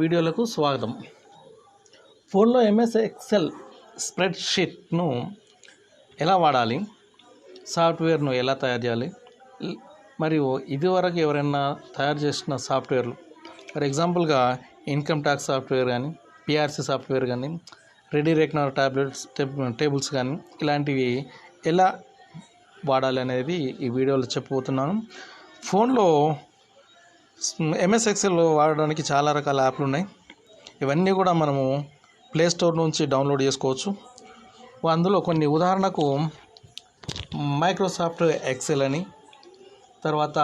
వీడియోలకు స్వాగతం. ఫోన్లో MS Excel స్ప్రెడ్షీట్ను ఎలా వాడాలి, సాఫ్ట్వేర్ను ఎలా తయారు చేయాలి, మరియు ఇదివరకు ఎవరైనా తయారు చేసిన సాఫ్ట్వేర్లు ఫర్ ఎగ్జాంపుల్గా ఇన్కమ్ ట్యాక్స్ సాఫ్ట్వేర్ కానీ, పిఆర్సి సాఫ్ట్వేర్ కానీ, రెడీ రెక్నర్ టేబుల్స్ కానీ ఇలాంటివి ఎలా వాడాలి అనేది ఈ వీడియోలో చెప్పబోతున్నాను. ఫోన్లో ఎంఎస్ ఎక్సెల్ వాడడానికి చాలా రకాల యాప్లు ఉన్నాయి. ఇవన్నీ కూడా మనము ప్లే స్టోర్ నుంచి డౌన్లోడ్ చేసుకోవచ్చు. అందులో కొన్ని ఉదాహరణకు మైక్రోసాఫ్ట్ ఎక్సెల్ అని, తర్వాత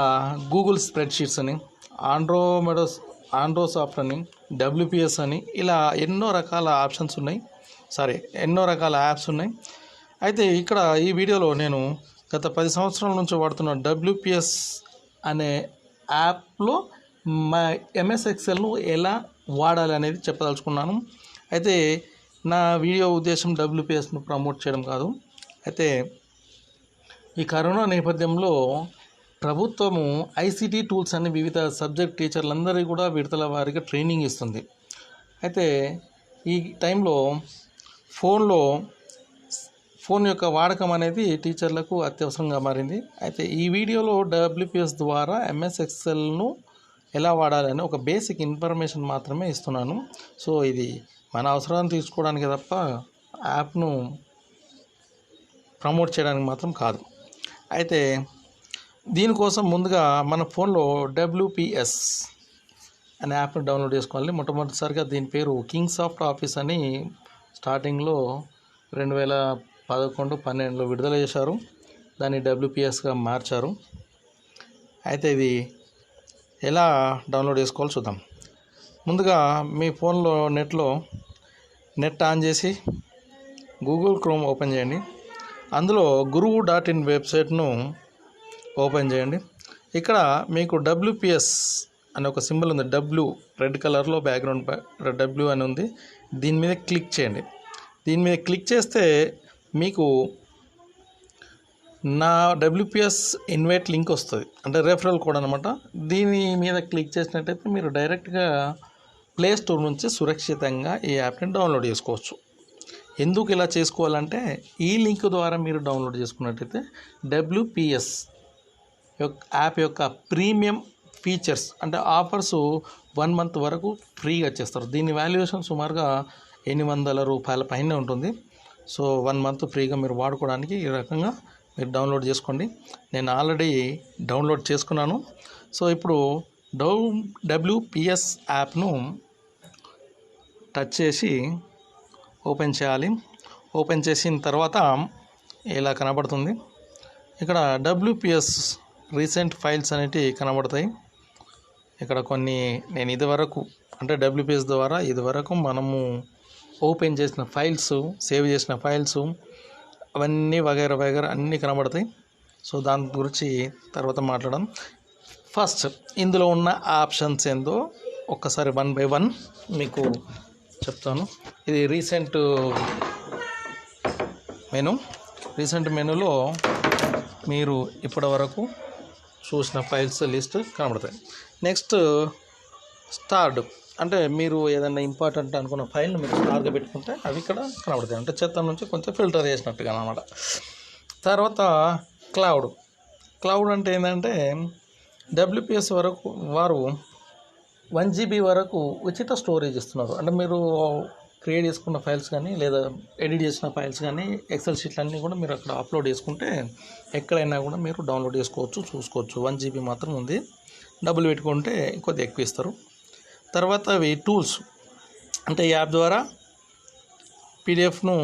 గూగుల్ స్ప్రెడ్షీట్స్ అని, ఆండ్రోసాఫ్ట్ అని, డబ్ల్యూపిఎస్ అని, ఇలా ఎన్నో రకాల యాప్స్ ఉన్నాయి. అయితే ఇక్కడ ఈ వీడియోలో నేను గత 10 సంవత్సరాల నుంచి వాడుతున్న డబ్ల్యూపిఎస్ అనే యాప్లో మా ఎంఎస్ ఎక్సెల్ను ఎలా వాడాలి అనేది చెప్పదలుచుకున్నాను. అయితే నా వీడియో ఉద్దేశం డబ్ల్యూపిఎస్ను ప్రమోట్ చేయడం కాదు. అయితే ఈ కరోనా నేపథ్యంలో ప్రభుత్వము ఐసిటి టూల్స్ అని వివిధ సబ్జెక్ట్ టీచర్లందరికీ కూడా విడతల వారీగా ట్రైనింగ్ ఇస్తుంది. అయితే ఈ టైంలో ఫోన్ యొక్క వాడకం అనేది టీచర్లకు అత్యవసరంగా మారింది. అయితే ఈ వీడియోలో డబ్ల్యూపిఎస్ ద్వారా ఎంఎస్ ఎక్సెల్ను ఎలా వాడాలని ఒక బేసిక్ ఇన్ఫర్మేషన్ మాత్రమే ఇస్తున్నాను. సో ఇది మన అవసరాన్ని తీసుకోవడానికి తప్ప యాప్ను ప్రమోట్ చేయడానికి మాత్రం కాదు. అయితే దీనికోసం ముందుగా మన ఫోన్లో డబ్ల్యూపిఎస్ అనే యాప్ను డౌన్లోడ్ చేసుకోవాలి. మొట్టమొదటిసారిగా దీని పేరు కింగ్సాఫ్ట్ ఆఫీస్ అని స్టార్టింగ్లో 2011-12 విడుదల చేశారు. దాన్ని డబ్ల్యూపిఎస్గా మార్చారు. అయితే ఇది ఎలా డౌన్లోడ్ చేసుకోవాలో చూద్దాం. ముందుగా మీ ఫోన్లో నెట్ ఆన్ చేసి గూగుల్ క్రోమ్ ఓపెన్ చేయండి. అందులో guruvu.in వెబ్సైట్ను ఓపెన్ చేయండి. ఇక్కడ మీకు డబ్ల్యూపిఎస్ అనే ఒక సింబల్ ఉంది. రెడ్ కలర్లో బ్యాక్గ్రౌండ్ డబ్ల్యూ అని ఉంది. దీని మీద క్లిక్ చేయండి. దీని మీద క్లిక్ చేస్తే మీకు నా డబ్ల్యూపిఎస్ ఇన్వైట్ లింక్ వస్తుంది, అంటే రెఫరల్ కోడ్ అనమాట. దీని మీద క్లిక్ చేసినట్టయితే మీరు డైరెక్ట్గా ప్లే స్టోర్ నుంచి సురక్షితంగా ఈ యాప్ని డౌన్లోడ్ చేసుకోవచ్చు. ఎందుకు ఇలా చేసుకోవాలంటే ఈ లింక్ ద్వారా మీరు డౌన్లోడ్ చేసుకున్నట్టయితే డబ్ల్యూపిఎస్ యాప్ యొక్క ప్రీమియం ఫీచర్స్ అంటే ఆఫర్స్ 1 మంత్ వరకు ఫ్రీగా చేస్తారు. దీని వాల్యుయేషన్ సుమారుగా $800 పైన ఉంటుంది. సో 1 మంత్ ఫ్రీగా మీరు వాడుకోవడానికి ఈ రకంగా మీరు డౌన్లోడ్ చేసుకోండి. నేను ఆల్రెడీ డౌన్లోడ్ చేసుకున్నాను. సో ఇప్పుడు డబ్ల్యూపిఎస్ యాప్ను టచ్ చేసి ఓపెన్ చేయాలి. ఓపెన్ చేసిన తర్వాత ఇలా కనబడుతుంది. ఇక్కడ డబ్ల్యూపిఎస్ రీసెంట్ ఫైల్స్ అనేటివి కనబడతాయి. ఇక్కడ కొన్ని నేను ఇదివరకు అంటే డబ్ల్యూపిఎస్ ద్వారా ఇదివరకు మనము ఓపెన్ చేసిన ఫైల్స్, సేవ్ చేసిన ఫైల్స్ అవన్నీ వగైరా అన్నీ కనబడతాయి. సో దాని గురించి తర్వాత మాట్లాడడం. ఫస్ట్ ఇందులో ఉన్న ఆప్షన్స్ ఏందో ఒక్కసారి 1 by 1 మీకు చెప్తాను. ఇది రీసెంట్ మెనూలో మీరు ఇప్పటి వరకు చూసిన ఫైల్స్ లిస్ట్ కనబడతాయి. నెక్స్ట్ స్టార్డ్ అంటే మీరు ఏదైనా ఇంపార్టెంట్ అనుకున్న ఫైల్ని మీరు స్టార్గా పెట్టుకుంటే అవి ఇక్కడ కనబడతాయి, అంటే చెత్త నుంచి కొంచెం ఫిల్టర్ చేసినట్టుగా అన్నమాట. తర్వాత క్లౌడ్ అంటే ఏంటంటే డబ్ల్యూపిఎస్ వారు 1 GB వరకు ఉచిత స్టోరేజ్ ఇస్తున్నారు. అంటే మీరు క్రియేట్ చేసుకున్న ఫైల్స్ కానీ లేదా ఎడిట్ చేసిన ఫైల్స్ కానీ ఎక్సెల్ షీట్లు అన్నీ కూడా మీరు అక్కడ అప్లోడ్ చేసుకుంటే ఎక్కడైనా కూడా మీరు డౌన్లోడ్ చూసుకోవచ్చు. 1 GB మాత్రం ఉంది. డబ్బులు పెట్టుకుంటే కొద్దిగా ఎక్కువ ఇస్తారు. తర్వాత అవి టూల్స్ అంటే ఈ యాప్ ద్వారా పీడిఎఫ్ను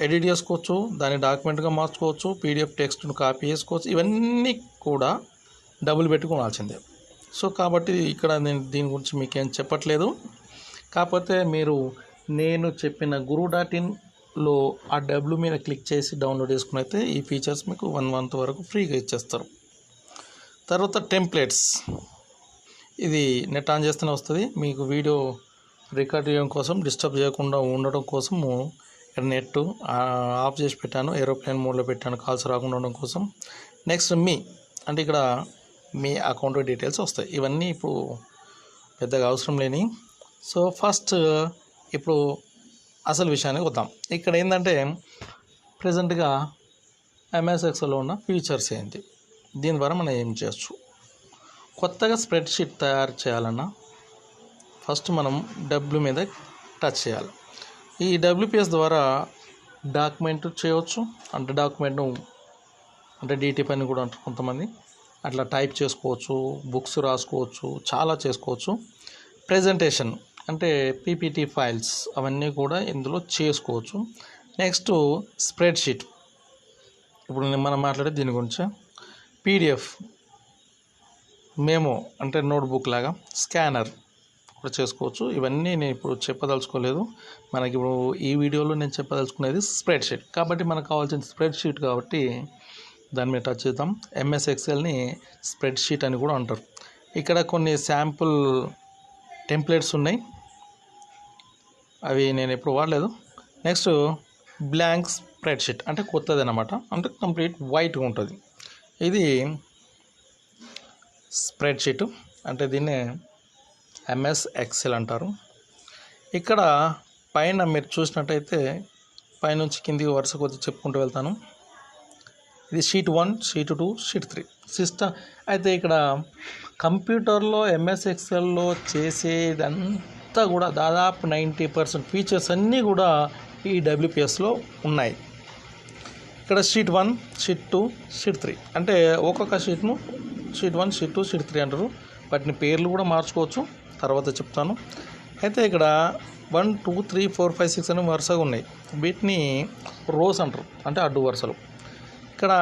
ఎడిట్ చేసుకోవచ్చు, దాన్ని డాక్యుమెంట్గా మార్చుకోవచ్చు, పీడిఎఫ్ టెక్స్ట్ను కాపీ చేసుకోవచ్చు. ఇవన్నీ కూడా డబ్బులు పెట్టుకోవాల్సిందే. సో కాబట్టి ఇక్కడ నేను దీని గురించి మీకేం చెప్పట్లేదు. కాకపోతే మీరు నేను చెప్పిన guruvu.inలో ఆ డబ్ల్యూ మీద క్లిక్ చేసి డౌన్లోడ్ చేసుకున్నైతే ఈ ఫీచర్స్ మీకు 1 month వరకు ఫ్రీగా ఇచ్చేస్తారు. తర్వాత టెంప్లెట్స్, ఇది నెట్ ఆన్ చేస్తూనే వస్తుంది. మీకు వీడియో రికార్డ్ చేయడం కోసం, డిస్టర్బ్ చేయకుండా ఉండడం కోసము నెట్ ఆఫ్ చేసి పెట్టాను, ఏరోప్లేన్ మోడ్లో పెట్టాను, కాల్స్ రాకుండా ఉండడం కోసం. నెక్స్ట్ అంటే ఇక్కడ మీ అకౌంట్ డీటెయిల్స్ వస్తాయి. ఇవన్నీ ఇప్పుడు పెద్దగా అవసరం లేని. సో ఫస్ట్ ఇప్పుడు అసలు విషయానికి వద్దాం. ఇక్కడ ఏంటంటే ప్రజెంట్గా ఎంఎస్ ఎక్సెల్లో ఉన్న ఫీచర్స్ ఏంటి, దీని ద్వారా మనం ఏం చేయొచ్చు. కొత్తగా స్ప్రెడ్షీట్ తయారు చేయాలన్నా ఫస్ట్ మనం డబ్ల్యూ మీద టచ్ చేయాలి. ఈ డబ్ల్యూపిఎస్ ద్వారా డాక్యుమెంట్ చేయవచ్చు. అంటే డాక్యుమెంట్ను అంటే డీటీ పని కూడా అంటారు కొంతమంది, అట్లా టైప్ చేసుకోవచ్చు, బుక్స్ రాసుకోవచ్చు, చాలా చేసుకోవచ్చు. ప్రెజెంటేషన్ అంటే పీపీటీ ఫైల్స్ అవన్నీ కూడా ఇందులో చేసుకోవచ్చు. నెక్స్ట్ స్ప్రెడ్షీట్, ఇప్పుడు మనం మాట్లాడే దీని గురించి. పీడిఎఫ్, మెమో అంటే నోట్బుక్ లాగా, స్కానర్ కూడా చేసుకోవచ్చు. ఇవన్నీ నేను ఇప్పుడు చెప్పదలుచుకోలేదు. మనకి ఇప్పుడు ఈ వీడియోలో నేను చెప్పదలుచుకునేది స్ప్రెడ్షీట్. కాబట్టి మనకు కావాల్సిన స్ప్రెడ్షీట్ కాబట్టి దాని మీద టచ్ చేద్దాం. ఎంఎస్ ఎక్సెల్ని స్ప్రెడ్షీట్ అని కూడా అంటారు. ఇక్కడ కొన్ని శాంపుల్ టెంప్లెట్స్ ఉన్నాయి, అవి నేను ఎప్పుడు వాడలేదు. నెక్స్ట్ బ్లాంక్ స్ప్రెడ్షీట్ అంటే కొత్తది అన్నమాట, అంటే కంప్లీట్ వైట్గా ఉంటుంది. ఇది స్ప్రెడ్షీట్ అంటే దీన్ని ఎంఎస్ ఎక్సెల్ అంటారు. ఇక్కడ పైన మీరు చూసినట్టయితే పైనుంచి కిందికి వరుస కొద్ది చెప్పుకుంటూ వెళ్తాను. ఇది షీట్ 1, షీట్ 2, షీట్ 3 సిస్టమ్. అయితే ఇక్కడ కంప్యూటర్లో ఎంఎస్ ఎక్సెల్లో చేసేదంతా కూడా దాదాపు 90% ఫీచర్స్ అన్నీ కూడా ఈ డబ్ల్యూపిఎస్లో ఉన్నాయి. ఇక్కడ షీట్ 1, షీట్ 2, షీట్ 3 అంటే ఒక్కొక్క షీట్ను షీట్ 1, షీట్ 2, షీట్ 3 అంటారు. వాటిని పేర్లు కూడా మార్చుకోవచ్చు, తర్వాత చెప్తాను. అయితే ఇక్కడ 1, 2, 3, 4, 5, 6 అని వరుసగా ఉన్నాయి. వీటిని రోస్ అంటారు, అంటే అడ్డు వరుసలు. ఇక్కడ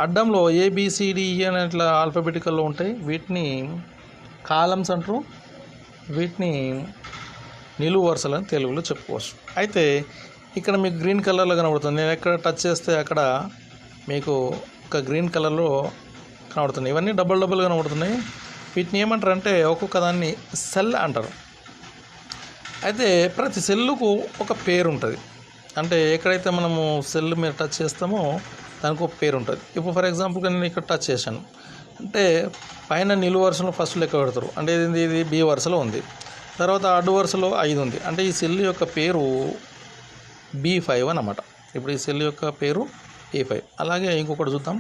అడ్డంలో ABCDE అని ఇట్లా ఆల్ఫాబెటికల్లో ఉంటాయి. వీటిని కాలమ్స్ అంటారు. వీటిని నిలువు వరుసలు అని తెలుగులో చెప్పుకోవచ్చు. అయితే ఇక్కడ మీకు గ్రీన్ కలర్లో కనబడుతుంది. నేను ఎక్కడ టచ్ చేస్తే అక్కడ మీకు ఒక గ్రీన్ కలర్లో కనబడుతున్నాయి. ఇవన్నీ డబుల్ కనబడుతున్నాయి. వీటిని ఏమంటారు అంటే ఒక్కొక్క దాన్ని సెల్ అంటారు. అయితే ప్రతి సెల్లుకు ఒక పేరు ఉంటుంది. అంటే ఎక్కడైతే మనము సెల్ మీద టచ్ చేస్తామో దానికి ఒక పేరు ఉంటుంది. ఇప్పుడు ఫర్ ఎగ్జాంపుల్గా నేను ఇక్కడ టచ్ చేశాను అంటే పైన నిలువు వరుసలో ఫస్ట్ లెక్క పెడతారు. అంటే ఇది బి వరుసలో ఉంది, తర్వాత అడ్డు వరుసలో 5 ఉంది. అంటే ఈ సెల్ యొక్క పేరు B5 అన్నమాట. ఇప్పుడు ఈ సెల్ యొక్క పేరు B5. అలాగే ఇంకొకటి చూద్దాం.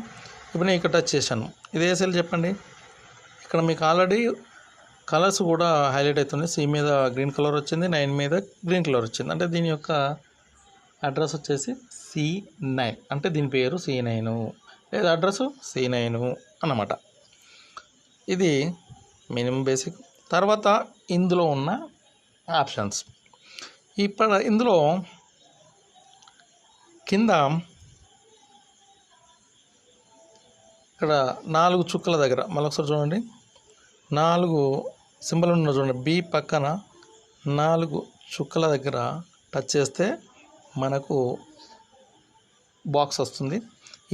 ఇప్పుడు నేను ఇక్కడ టచ్ చేశాను. ఇది ఏ సెల్ చెప్పండి. ఇక్కడ మీకు ఆల్రెడీ కలర్స్ కూడా హైలైట్ అవుతుంది. C మీద గ్రీన్ కలర్ వచ్చింది, 9 మీద గ్రీన్ కలర్ వచ్చింది. అంటే దీని యొక్క అడ్రస్ వచ్చేసి C9, అంటే దీని పేరు C9 లేదా అడ్రస్ C9 అన్నమాట. ఇది మినిమం బేసిక్. తర్వాత ఇందులో ఉన్న ఆప్షన్స్. ఇప్పుడు ఇందులో కింద ఇక్కడ 4 చుక్కల దగ్గర మళ్ళీ ఒకసారి చూడండి, 4 సింబల్ ఉన్న చూడండి. B పక్కన 4 చుక్కల దగ్గర టచ్ చేస్తే మనకు బాక్స్ వస్తుంది.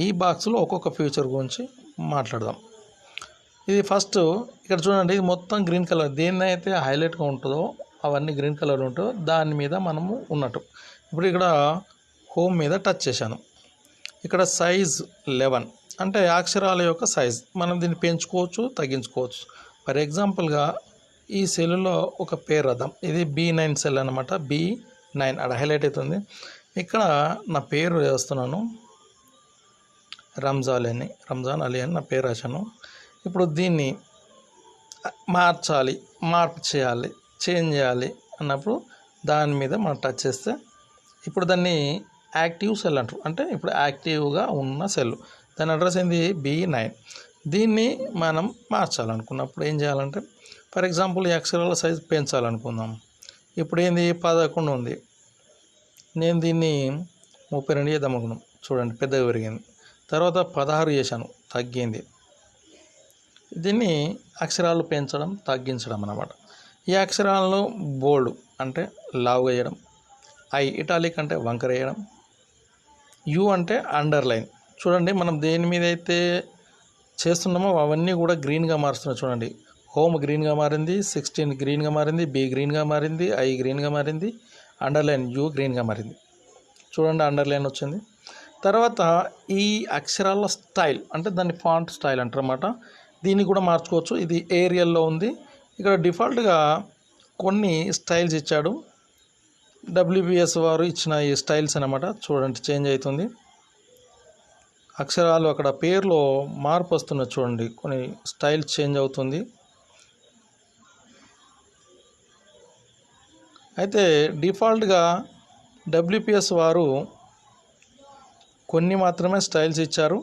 ఈ బాక్స్లో ఒక్కొక్క ఫీచర్ గురించి మాట్లాడదాం. ఇది ఫస్ట్ ఇక్కడ చూడండి, ఇది మొత్తం గ్రీన్ కలర్. దేన్ని అయితే హైలైట్గా ఉంటుందో అవన్నీ గ్రీన్ కలర్ ఉంటుందో దాని మీద మనము ఉన్నట్టు. ఇప్పుడు ఇక్కడ హోమ్ మీద టచ్ చేశాను. ఇక్కడ సైజ్ 11 అంటే అక్షరాల యొక్క సైజ్. మనం దీన్ని పెంచుకోవచ్చు, తగ్గించుకోవచ్చు. ఫర్ ఎగ్జాంపుల్గా ఈ సెల్లో ఒక పేరు రాద్దాం. ఇది B9 సెల్ అనమాట. B9 అక్కడ హైలైట్ అవుతుంది. ఇక్కడ నా పేరు వేస్తున్నాను, రంజాన్ అలీ అని నా పేరు రాశాను. ఇప్పుడు దీన్ని మార్పు చేయాలి, చేంజ్ చేయాలి అన్నప్పుడు దాని మీద మనం టచ్ చేస్తే ఇప్పుడు దాన్ని యాక్టివ్ సెల్ అంటారు. అంటే ఇప్పుడు యాక్టివ్గా ఉన్న సెల్, దాని అడ్రస్ ఏంది B9. దీన్ని మనం మార్చాలనుకున్నప్పుడు ఏం చేయాలంటే ఫర్ ఎగ్జాంపుల్ ఈ అక్షరాల సైజ్ పెంచాలనుకుందాం. ఇప్పుడు ఏంది 11 ఉంది, నేను దీన్ని 32 చేద్దాం అనుకున్నాం. చూడండి పెద్దగా పెరిగింది. తర్వాత 16 చేశాను, తగ్గింది. దీన్ని అక్షరాలు పెంచడం, తగ్గించడం అన్నమాట. ఈ అక్షరాలను బోల్డ్ అంటే లావుగా వేయడం, ఇటాలిక్ అంటే వంకర వేయడం, యు అంటే అండర్లైన్. చూడండి మనం దేని మీద అయితే చేస్తున్నామో అవన్నీ కూడా గ్రీన్గా మారుస్తున్నాయి. చూడండి హోమ్ గ్రీన్గా మారింది, 16 గ్రీన్గా మారింది, B గ్రీన్గా మారింది, I గ్రీన్గా మారింది, అండర్లైన్ U గ్రీన్గా మారింది. చూడండి అండర్లైన్ వచ్చింది. తర్వాత ఈ అక్షరాల స్టైల్ అంటే దాన్ని ఫాంట్ స్టైల్ అంటారన్నమాట. దీన్ని కూడా మార్చుకోవచ్చు. ఇది ఏరియల్లో ఉంది. ఇక్కడ డిఫాల్ట్గా కొన్ని స్టైల్స్ ఇచ్చాడు. డబ్ల్యూబిఎస్ వారు ఇచ్చిన ఈ స్టైల్స్ అన్నమాట. చూడండి చేంజ్ అవుతుంది, అక్షరాలు అక్కడ పేర్లో మార్పు వస్తున్నది. చూడండి కొన్ని స్టైల్ చేంజ్ అవుతుంది. అయితే డిఫాల్ట్గా డబ్ల్యూపిఎస్ వారు కొన్ని మాత్రమే స్టైల్స్ ఇచ్చారు.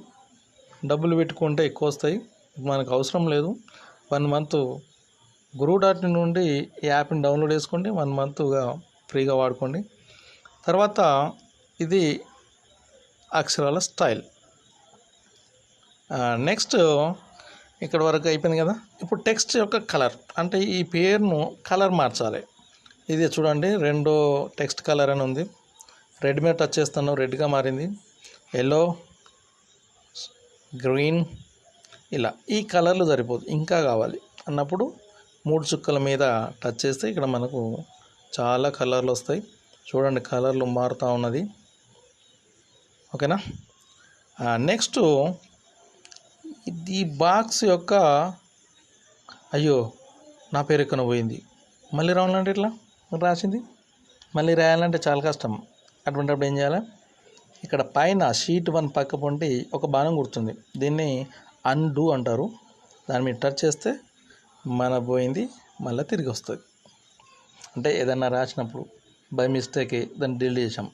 డబ్బులు పెట్టుకుంటే ఎక్కువ వస్తాయి, మనకు అవసరం లేదు. 1 మంత్ గురువు.in నుండి ఈ యాప్ని డౌన్లోడ్ చేసుకోండి, 1 మంత్గా ఫ్రీగా వాడుకోండి. తర్వాత ఇది అక్షరాల స్టైల్. నెక్స్ట్ ఇక్కడ వరకు అయిపోయింది కదా. ఇప్పుడు టెక్స్ట్ యొక్క కలర్, అంటే ఈ పేరును కలర్ మార్చాలి. ఇది చూడండి, రెండో టెక్స్ట్ కలర్ అని ఉంది. రెడ్ మీద టచ్ చేస్తాను, రెడ్గా మారింది. ఎల్లో, గ్రీన్, ఇలా ఈ కలర్లు సరిపోదు, ఇంకా కావాలి అన్నప్పుడు 3 చుక్కల మీద టచ్ చేస్తే ఇక్కడ మనకు చాలా కలర్లు వస్తాయి. చూడండి కలర్లు మారుతూ ఉన్నది. ఓకేనా. నెక్స్ట్ ఈ బాక్స్ యొక్క, అయ్యో నా పేరు ఎక్కడ పోయింది, మళ్ళీ రావాలంటే ఇట్లా రాసింది మళ్ళీ రాయాలంటే చాలా కష్టం. అటువంటిప్పుడు ఏం చేయాలి, ఇక్కడ పైన షీట్ 1 పక్క పొంటి ఒక బాణం గుర్తుంది, దీన్ని అన్డూ అంటారు. దాని మీద టచ్ చేస్తే మన పోయింది మళ్ళీ తిరిగి వస్తుంది. అంటే ఏదన్నా రాసినప్పుడు బై మిస్టేక్ దాన్ని డిలీట్ చేసాం,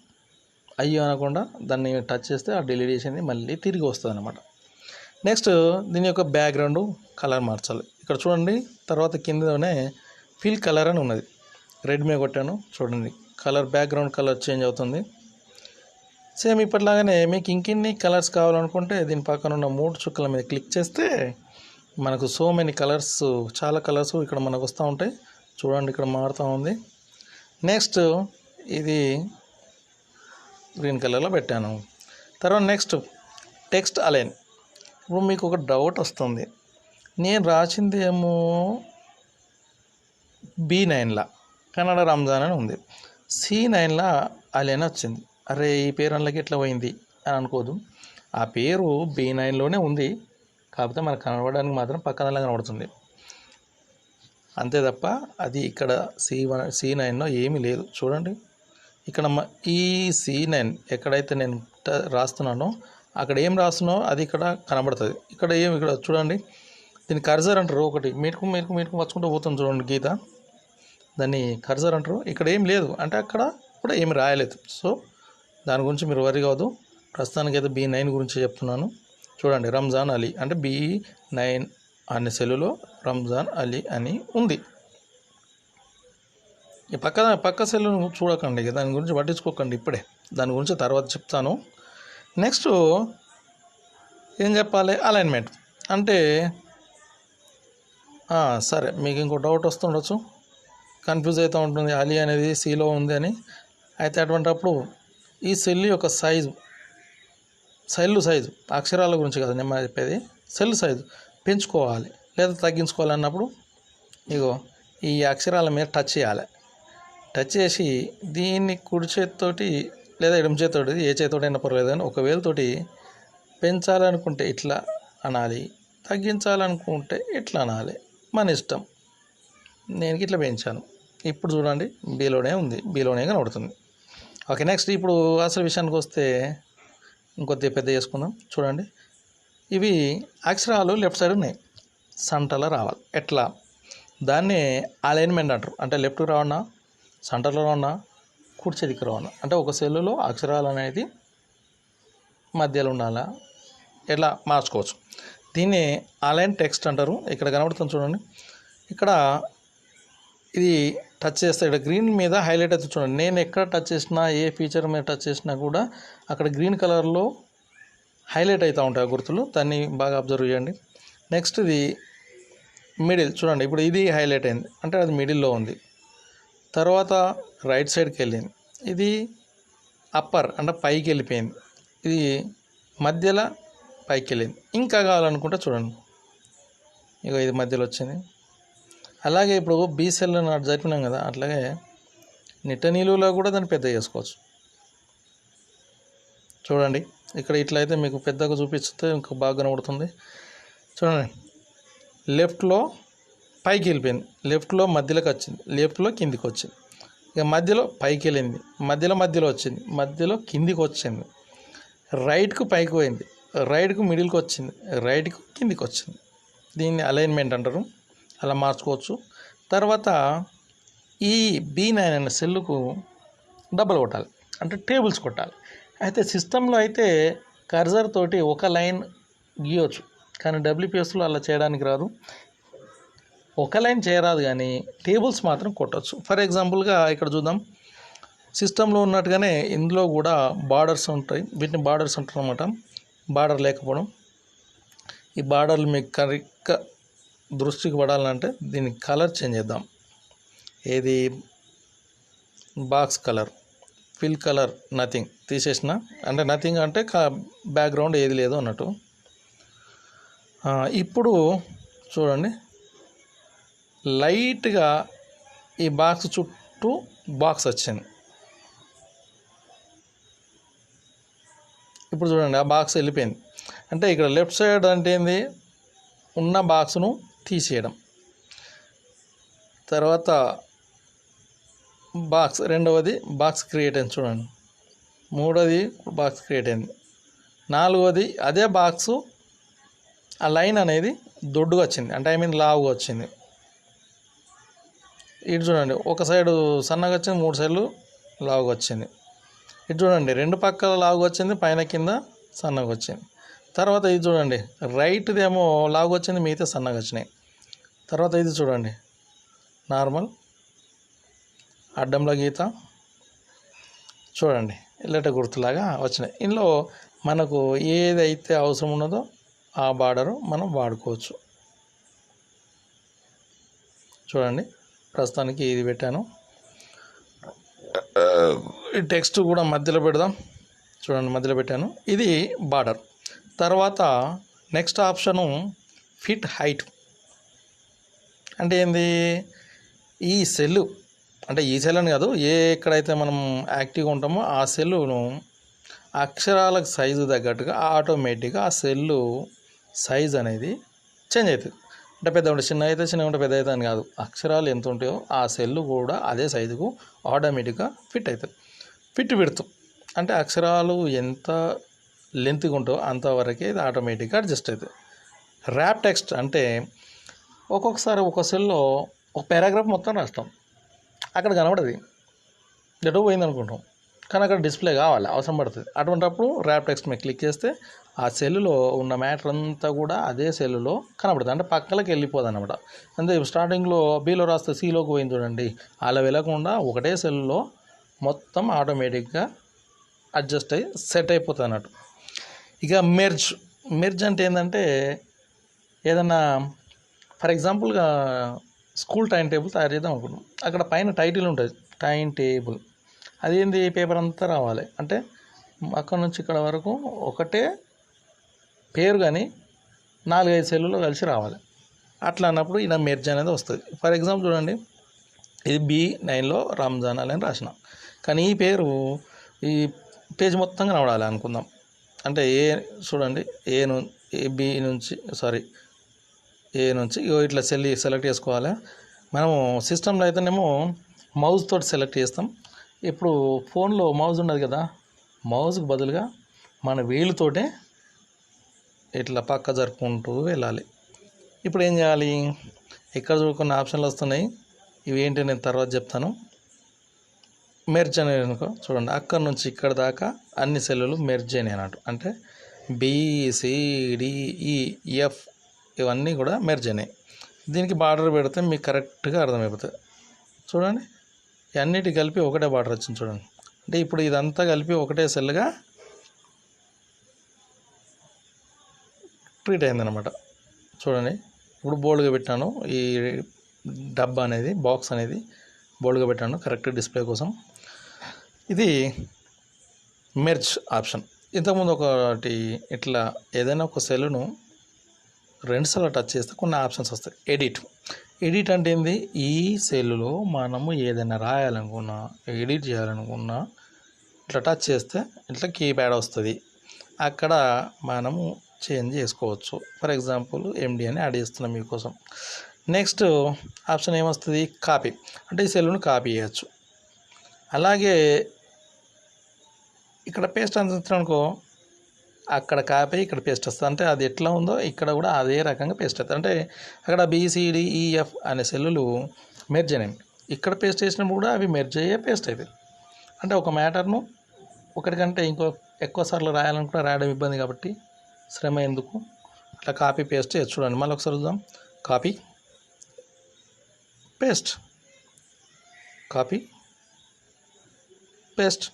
అయ్యో అనకుండా దాన్ని టచ్ చేస్తే ఆ డిలీట్ చేసింది మళ్ళీ తిరిగి వస్తుంది అన్నమాట. నెక్స్ట్ దీని యొక్క బ్యాక్గ్రౌండ్ కలర్ మార్చాలి. ఇక్కడ చూడండి, తర్వాత కిందనే ఫిల్ కలర్ అని ఉన్నది, రెడ్ మీద కొట్టాను. చూడండి కలర్, బ్యాక్గ్రౌండ్ కలర్ చేంజ్ అవుతుంది. సేమ్ ఇప్పటిలాగానే మీకు ఇంకెన్ని కలర్స్ కావాలనుకుంటే దీని పక్కన ఉన్న 3 చుక్కల మీద క్లిక్ చేస్తే మనకు సో మెనీ కలర్స్, చాలా కలర్స్ ఇక్కడ మనకు వస్తూ ఉంటాయి. చూడండి ఇక్కడ మారుతూ ఉంది. నెక్స్ట్ ఇది గ్రీన్ కలర్లో పెట్టాను. తర్వాత నెక్స్ట్ టెక్స్ట్ అలైన్. ఇప్పుడు మీకు ఒక డౌట్ వస్తుంది, నేను రాసింది ఏమో B9లా కన్నడ రంజాన్ అని ఉంది, C9లా అలైన్ వచ్చింది. అరే ఈ పేరు అందులోకి ఎట్లా పోయింది అని అనుకోదు. ఆ పేరు B9లోనే ఉంది, కాకపోతే మనకు కనబడడానికి మాత్రం పక్కనలా కనబడుతుంది అంతే తప్ప అది ఇక్కడ C9లో ఏమీ లేదు. చూడండి ఇక్కడ ఈ C9 ఎక్కడైతే నేను రాస్తున్నానో అక్కడ ఏం రాస్తున్నానో అది ఇక్కడ కనబడుతుంది. ఇక్కడ చూడండి, దీన్ని కర్జర్ అంటారు. ఒకటి మీరుకు వచ్చుకుంటూ పోతుంది చూడండి గీత, దాన్ని కర్జర్ అంటారు. ఇక్కడ ఏం లేదు అంటే అక్కడ కూడా ఏమి రాయలేదు. సో దాని గురించి మీరు వరి కావద్దు. ప్రస్తుతానికి అయితే B9 గురించి చెప్తున్నాను. చూడండి రంజాన్ అలీ అంటే B9 అనే సెల్లులో రంజాన్ అలీ అని ఉంది. ఈ పక్క సెల్లును చూడకండి, దాని గురించి పట్టించుకోకండి ఇప్పుడే, దాని గురించి తర్వాత చెప్తాను. నెక్స్ట్ ఏం చెప్పాలి, అలైన్మెంట్ అంటే సరే మీకు ఇంకో డౌట్ వస్తుండొచ్చు, కన్ఫ్యూజ్ అవుతూ ఉంటుంది అలీ అనేది సిలో ఉంది అని. అయితే అటువంటిప్పుడు ఈ సెల్ యొక్క సైజు అక్షరాల గురించి కదా నేను చెప్పేది, సెల్ సైజు పెంచుకోవాలి లేదా తగ్గించుకోవాలి అన్నప్పుడు ఇగో ఈ అక్షరాల మీద టచ్ చేయాలి. టచ్ చేసి దీన్ని కుడి చేతితోటి లేదా ఎడమ చేతితోటి, ఏ చేతితోటైనా పర్లేదు కానీ ఒక వేలుతోటి పెంచాలనుకుంటే ఇట్లా అనాలి, తగ్గించాలనుకుంటే ఇట్లా అనాలి, మన ఇష్టం. నేను ఇట్లా పెంచాను. ఇప్పుడు చూడండి బీలోనే కనబడుతుంది. ఓకే. నెక్స్ట్ ఇప్పుడు అసలు విషయానికి వస్తే ఇంకొద్ది పెద్ద చేసుకుందాం. చూడండి ఇవి అక్షరాలు లెఫ్ట్ సైడ్ ఉన్నాయి, సంటలో రావాలి. ఎట్లా, దాన్ని అలైన్మెంట్ అంటారు. అంటే లెఫ్ట్ రావన్నా, సెంటర్లో రావన్నా, కుడి చేతికి రావన్నా, అంటే ఒక సెల్లులో అక్షరాలు అనేది మధ్యలో ఉండాలా, ఎట్లా మార్చుకోవచ్చు. దీన్ని అలైన్ టెక్స్ట్ అంటారు. ఇక్కడ కనబడుతుంది చూడండి, ఇక్కడ ఇది టచ్ చేస్తే ఇక్కడ గ్రీన్ మీద హైలైట్ అవుతుంది చూడండి. నేను ఎక్కడ టచ్ చేసినా, ఏ ఫీచర్ మీద టచ్ చేసినా కూడా అక్కడ గ్రీన్ కలర్లో హైలైట్ అవుతూ ఉంటాయి గుర్తులు, దాన్ని బాగా అబ్జర్వ్ చేయండి. నెక్స్ట్ ఇది మిడిల్ చూడండి, ఇప్పుడు ఇది హైలైట్ అయింది అంటే అది మిడిల్లో ఉంది. తర్వాత రైట్ సైడ్కి వెళ్ళింది, ఇది అప్పర్ అంటే పైకి వెళ్ళిపోయింది, ఇది మధ్యలో పైకి వెళ్ళింది. ఇంకా కావాలనుకుంటే చూడండి ఇక ఇది మధ్యలో వచ్చింది. అలాగే ఇప్పుడు బీ సెల్ నాటి జరిపినాం కదా, అట్లాగే నిట్ట నిలువులో కూడా దాన్ని పెద్ద చేసుకోవచ్చు. చూడండి ఇక్కడ ఇట్లయితే మీకు పెద్దగా చూపిస్తే ఇంకా బాగా కనబడుతుంది. చూడండి లెఫ్ట్లో పైకి వెళ్ళిపోయింది, లెఫ్ట్లో మధ్యలోకి వచ్చింది, లెఫ్ట్లో కిందికి వచ్చింది, ఇక మధ్యలో పైకి వెళ్ళింది, మధ్యలో వచ్చింది, మధ్యలో కిందికి వచ్చింది, రైట్కు పైకి పోయింది, రైట్కు మిడిల్కి వచ్చింది, రైట్కు కిందికి వచ్చింది. దీన్ని అలైన్మెంట్ అంటారు, అలా మార్చుకోవచ్చు. తర్వాత ఈ B9 అనే సెల్లుకు డబ్బులు కొట్టాలి, అంటే టేబుల్స్ కొట్టాలి. అయితే సిస్టంలో అయితే కర్జర్ తోటి ఒక లైన్ గీయవచ్చు, కానీ WPSలో అలా చేయడానికి రాదు. ఒక లైన్ చేయరాదు కానీ టేబుల్స్ మాత్రం కొట్టవచ్చు. ఫర్ ఎగ్జాంపుల్గా ఇక్కడ చూద్దాం, సిస్టంలో ఉన్నట్టుగానే ఇందులో కూడా బార్డర్స్ ఉంటాయి, వీటిని బార్డర్స్ అంటారు అన్నమాట. బార్డర్ లేకపోవడం, ఈ బార్డర్లు మీకు కరెక్ట్గా దృష్టికి పడాలంటే దీనికి కలర్ చేంజ్ చేద్దాం. ఏది box colour, fill colour nothing తీసేసిన, అంటే నథింగ్ అంటే బ్యాక్గ్రౌండ్ ఏది లేదు అన్నట్టు. ఇప్పుడు చూడండి, లైట్గా ఈ బాక్స్ చుట్టూ బాక్స్ వచ్చింది. ఇప్పుడు చూడండి, ఆ బాక్స్ వెళ్ళిపోయింది. అంటే ఇక్కడ లెఫ్ట్ సైడ్ అంటే ఏంది, ఉన్న బాక్స్ను తీసేయడం. తర్వాత బాక్స్, రెండవది బాక్స్ క్రియేట్ అయింది చూడండి, మూడవది బాక్స్ క్రియేట్ అయింది, నాలుగవది అదే బాక్సు ఆ లైన్ అనేది దొడ్డుగా వచ్చింది, అంటే లావుగా వచ్చింది. ఇటు చూడండి, ఒక సైడు సన్నగా వచ్చింది, మూడు సైడ్లు లావుగా వచ్చింది. ఇటు చూడండి, రెండు పక్కల లావుగా వచ్చింది, పైన కింద సన్నగా వచ్చింది. తర్వాత ఇది చూడండి, రైట్దేమో లావుగా వచ్చింది, మిగతా సన్నగా వచ్చినాయి. తర్వాత ఇది చూడండి, నార్మల్ అడ్డంలో గీత చూడండి, ఇల్లట గుర్తులాగా వచ్చినాయి. ఇందులో మనకు ఏదైతే అవసరం ఉన్నదో ఆ బార్డరు మనం వాడుకోవచ్చు. చూడండి, ప్రస్తుతానికి ఇది పెట్టాను. ఈ టెక్స్ట్ కూడా మధ్యలో పెడదాం. చూడండి, మధ్యలో పెట్టాను. ఇది బార్డర్. తర్వాత నెక్స్ట్ ఆప్షను ఫిట్ హైట్. అంటే ఏంది, ఈ సెల్లు, అంటే ఈ సెల్ అని కాదు, ఎక్కడైతే మనం యాక్టివ్గా ఉంటామో ఆ సెల్లును అక్షరాలకు సైజు తగ్గట్టుగా ఆటోమేటిక్గా ఆ సెల్లు సైజ్ అనేది చేంజ్ అవుతుంది. అంటే పెద్ద ఉంటే చిన్న అయితే, చిన్న ఉంటే పెద్ద అయితే అని కాదు, అక్షరాలు ఎంత ఉంటాయో ఆ సెల్లు కూడా అదే సైజుకు ఆటోమేటిక్గా ఫిట్ అవుతుంది. ఫిట్ విడ్త్ అంటే అక్షరాలు ఎంత లెంత్గా ఉంటో అంతవరకే ఇది ఆటోమేటిక్గా అడ్జస్ట్ అవుతుంది. ర్యాప్ టెక్స్ట్ అంటే ఒక్కొక్కసారి ఒక సెల్లో ఒక పారాగ్రాఫ్ మొత్తం రాస్తాం, అక్కడ కనబడదు, ఎటో పోయింది అనుకుంటాం, కానీ అక్కడ డిస్ప్లే కావాలి, అవసరం పడుతుంది. అటువంటిప్పుడు ర్యాప్ టెక్స్ట్ మీద క్లిక్ చేస్తే ఆ సెల్లులో ఉన్న మ్యాటర్ అంతా కూడా అదే సెల్లులో కనబడుతుంది, అంటే పక్కలకి వెళ్ళిపోదు అనమాట. అంటే స్టార్టింగ్లో బీలో రాస్తే సీలోకి పోయింది చూడండి, అలా వెళ్ళకుండా ఒకటే సెల్లో మొత్తం ఆటోమేటిక్గా అడ్జస్ట్ అయ్యి సెట్ అయిపోతుంది అన్నట్టు. ఇక మెర్జ్ అంటే ఏంటంటే, ఏదన్నా ఫర్ ఎగ్జాంపుల్గా స్కూల్ టైం టేబుల్ తయారు చేద్దాం అనుకున్నాం, అక్కడ పైన టైటిల్ ఉంటుంది, టైం టేబుల్. అదేంది, పేపర్ అంతా రావాలి, అంటే అక్కడ నుంచి ఇక్కడ వరకు ఒకటే పేరు కానీ 4-5 సెల్లులో కలిసి రావాలి. అట్లా అన్నప్పుడు ఇలా మెర్జ్ అనేది వస్తుంది. ఫర్ ఎగ్జాంపుల్ చూడండి, ఇది B9లో రంజాన్ అని రాసిన, కానీ ఈ పేరు ఈ పేజ్ మొత్తంగా రావాలి అనుకుందాం. అంటే చూడండి, ఏ నుంచి ఇట్లా సెలెక్ట్ చేసుకోవాలి. మనము సిస్టంలో అయితేనేమో మౌస్ తోటి సెలెక్ట్ చేస్తాం. ఇప్పుడు ఫోన్లో మౌజ్ ఉండదు కదా, మౌజ్కి బదులుగా మన వేలుతోటే ఇట్లా పక్క జరుపుకుంటూ వెళ్ళాలి. ఇప్పుడు ఏం చేయాలి, ఇక్కడ కొన్ని ఆప్షన్లు వస్తున్నాయి, ఇవి ఏంటి నేను తర్వాత చెప్తాను. మెర్జ్ అనేది అనుకో, చూడండి అక్కడ నుంచి ఇక్కడ దాకా అన్ని సెల్లులు మెర్జ్ అయినాయి అన్నట్టు, అంటే BCDEF ఇవన్నీ కూడా మెర్జ్ అయినాయి. దీనికి బార్డర్ పెడితే మీకు కరెక్ట్గా అర్థమైపోతుంది. చూడండి, అన్నిటి కలిపి ఒకటే బార్డర్ వచ్చింది చూడండి, అంటే ఇప్పుడు ఇదంతా కలిపి ఒకటే సెల్గా ట్రీట్ అయిందనమాట. చూడండి, ఇప్పుడు బోల్డ్గా పెట్టాను, ఈ డబ్బా అనేది బాక్స్ అనేది బోల్డ్గా పెట్టాను కరెక్ట్ డిస్ప్లే కోసం. ఇది మెర్జ్ ఆప్షన్. ఇంతకుముందు ఒకటి ఇట్లా ఏదైనా ఒక సెల్లును 2 సార్లు టచ్ చేస్తే కొన్ని ఆప్షన్స్ వస్తాయి. ఎడిట్ అంటే ఏంది, ఈ సెల్లులో మనము ఏదైనా రాయాలనుకున్నా, ఎడిట్ చేయాలనుకున్నా ఇట్లా టచ్ చేస్తే ఇట్లా కీప్యాడ్ వస్తుంది, అక్కడ మనము చేంజ్ చేసుకోవచ్చు. ఫర్ ఎగ్జాంపుల్ MD అని యాడ్ చేస్తున్నాం మీకోసం. నెక్స్ట్ ఆప్షన్ ఏమొస్తుంది, కాపీ. అంటే ఈ సెల్ను కాపీ చేయొచ్చు. అలాగే ఇక్కడ పేస్ట్ అనుకో, అక్కడ కాపీ ఇక్కడ పేస్ట్ వస్తుంది. అంటే అది ఎట్లా ఉందో ఇక్కడ కూడా అదే రకంగా పేస్ట్ అవుతుంది. అంటే అక్కడ BCDEF అనే సెల్లులు మెర్జ్ అనేవి, ఇక్కడ పేస్ట్ చేసినప్పుడు కూడా అవి మెర్జ్ అయ్యే పేస్ట్ అవుతాయి. అంటే ఒక మ్యాటర్ను ఒకటికంటే ఇంకో ఎక్కువ సార్లు రాయాలనుకుంటే రాయడం ఇబ్బంది కాబట్టి శ్రమ ఎందుకు, అట్లా కాపీ పేస్ట్ చేయొచ్చు. చూడండి మళ్ళీ ఒకసారి చూద్దాం. Copy paste, copy paste.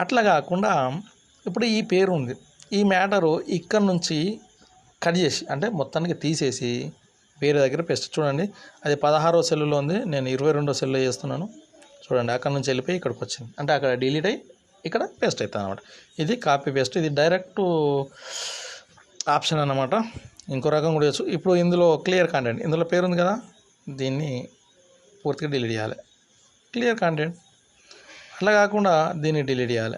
అట్లా కాకుండా ఇప్పుడు ఈ పేరు ఉంది, ఈ మ్యాటరు ఇక్కడ నుంచి కట్ చేసి అంటే మొత్తానికి తీసేసి వేరే దగ్గర పేస్ట్. చూడండి అది 16వ సెల్లులో ఉంది, నేను 22వ సెల్లో చేస్తున్నాను. చూడండి అక్కడ నుంచి వెళ్ళిపోయి ఇక్కడికి వచ్చింది. అంటే అక్కడ డిలీట్ అయ్యి ఇక్కడ పేస్ట్ అవుతుంది అనమాట. ఇది కాపీ పేస్ట్. ఇది డైరెక్ట్ ఆప్షన్ అన్నమాట. ఇంకో రకం కూడా చేయొచ్చు. ఇప్పుడు ఇందులో క్లియర్ కంటెంట్, ఇందులో పేరు ఉంది కదా, దీన్ని పూర్తిగా డిలీట్ చేయాలి. Clear content. అట్లా కాకుండా దీన్ని డిలీట్ చేయాలి.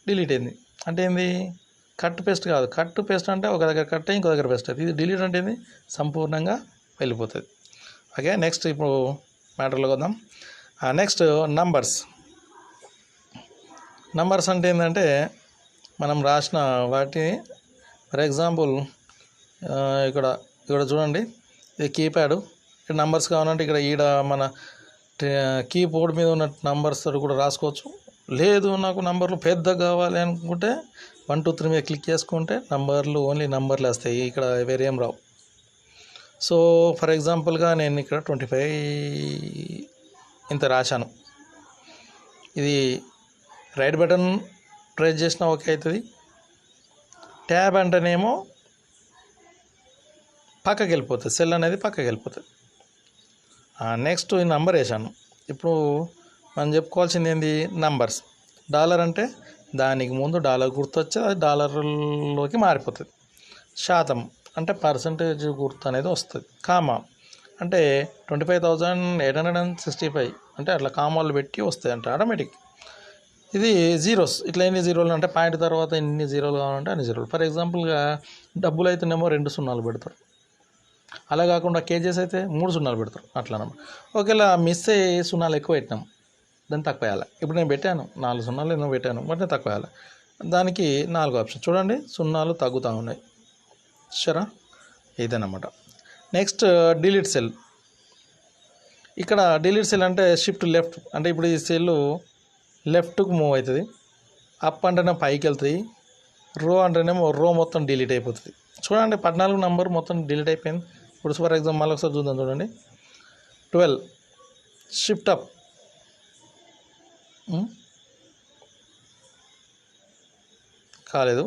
డిలీట్ అయింది అంటే ఏంది, కట్ పేస్ట్ కాదు. కట్ పేస్ట్ అంటే ఒక దగ్గర కట్ అయ్యి ఇంకో దగ్గర పేస్ట్ అవుతుంది. ఇది డిలీట్ అంటే ఏంది, సంపూర్ణంగా వెళ్ళిపోతుంది. ఓకే, నెక్స్ట్ ఇప్పుడు మ్యాటర్లోకి వద్దాం. నెక్స్ట్ నంబర్స్ అంటే ఏంటంటే మనం రాసిన వాటిని, ఫర్ ఎగ్జాంపుల్ ఇక్కడ చూడండి, ఇది కీప్యాడ్. ఇక్కడ నంబర్స్ కావాలంటే ఇక్కడ మన కీబోర్డ్ మీద ఉన్న నంబర్స్ కూడా రాసుకోవచ్చు. లేదు నాకు నంబర్లు పెద్దగా కావాలి అనుకుంటే 1 2 3 మీద క్లిక్ చేసుకుంటే నంబర్లు, ఓన్లీ నంబర్లు వస్తాయి, ఇక్కడ వేరే ఏం రావు. సో ఫర్ ఎగ్జాంపుల్గా నేను ఇక్కడ 25 ఇంత రాశాను. ఇది రైట్ బటన్ ప్రెస్ చేసినా ఓకే అవుతుంది. ట్యాబ్ అంటేనేమో పక్కకి వెళ్ళిపోతుంది, సెల్ అనేది పక్కకి వెళ్ళిపోతుంది. నెక్స్ట్ ఈ నంబర్ వేసాను. ఇప్పుడు మనం చెప్పుకోవాల్సింది ఏంది, నంబర్స్. డాలర్ అంటే దానికి ముందు డాలర్ గుర్తొచ్చి అది డాలర్లోకి మారిపోతుంది. శాతం అంటే పర్సంటేజ్ గుర్తు అనేది వస్తుంది. కామా అంటే 25,865 అంటే అట్లా కామాలు పెట్టి వస్తాయి అంటే ఆటోమేటిక్. ఇది జీరోస్, ఇట్లా ఎన్ని జీరోలు అంటే పాయింట్ తర్వాత ఎన్ని జీరోలు కావాలంటే అన్ని జీరోలు. ఫర్ ఎగ్జాంపుల్గా డబ్బులు అయితేనేమో 2 సున్నాలు పెడతారు, అలా కాకుండా కేజెస్ అయితే 3 సున్నాలు పెడతారు అట్లా అన్నమాట. ఒకవేళ మిస్ అయ్యి సున్నాలు ఎక్కువ పెట్టినాం, దాన్ని తక్కువ వేయాలి. ఇప్పుడు నేను పెట్టాను 4 సున్నాలు ఎన్నో పెట్టాను, బట్ నేను తక్కువ వేయాలి. దానికి 4 ఆప్షన్ చూడండి, సున్నాలు తగ్గుతూ ఉన్నాయి. సరే, ఇదేనమాట. Next delete cell. ఇక్కడ డిలీట్ సెల్ అంటే షిఫ్ట్ లెఫ్ట్, అంటే ఇప్పుడు ఈ సెల్ లెఫ్ట్కు మూవ్ అవుతుంది. అప్ అంటేనే పైకి వెళ్తుంది, రో అంటేనేమో రో మొత్తం డిలీట్ అయిపోతుంది. చూడండి 14 నంబర్ మొత్తం డిలీట్ అయిపోయింది. ఇప్పుడు ఫర్ ఎగ్జాంపుల్ మళ్ళీ ఒకసారి చూద్దాం. చూడండి 12 షిఫ్ట్ అప్, కాలేదు.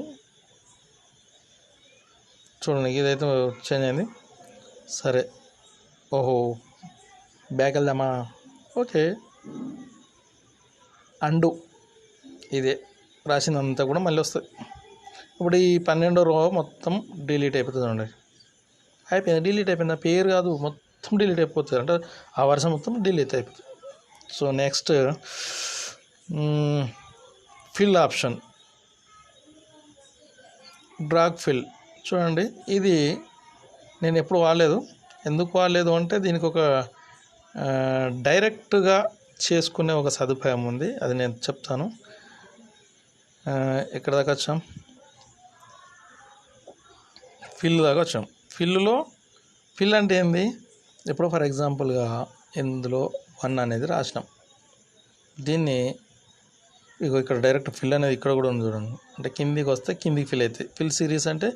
చూడండి ఇదైతే చేంజ్ అయింది. సరే, ఓహో బ్యాక్ వెళ్దామా, ఓకే. అండు, ఇదే రాసిందంతా కూడా మళ్ళీ వస్తుంది. ఇప్పుడు ఈ 12వ రో మొత్తం డిలీట్ అయిపోతుంది. చూడండి అయిపోయింది, డిలీట్ అయిపోయింది. ఆ పేరు కాదు, మొత్తం డిలీట్ అయిపోతుంది, అంటే ఆ వరుస మొత్తం డిలీట్ అయిపోతుంది. So next fill option, drag fill. చూడండి ఇది నేను ఎప్పుడు వాడలేదు. ఎందుకు వాడలేదు అంటే దీనికి ఒక డైరెక్ట్గా చేసుకునే ఒక సదుపాయం ఉంది, అది నేను చెప్తాను. ఎక్కడ దాకా వచ్చాం, ఫిల్ దాకా వచ్చాం. ఫిల్ అంటే ఏంది, ఇప్పుడు ఫర్ ఎగ్జాంపుల్గా ఇందులో 1 అనేది రాసినాం, దీన్ని ఇగో ఇక్కడ డైరెక్ట్ ఫిల్ అనేది ఇక్కడ కూడా ఉంది చూడండి. అంటే కిందికి వస్తే కిందికి ఫిల్ అవుతాయి. ఫిల్ సిరీస్ అంటే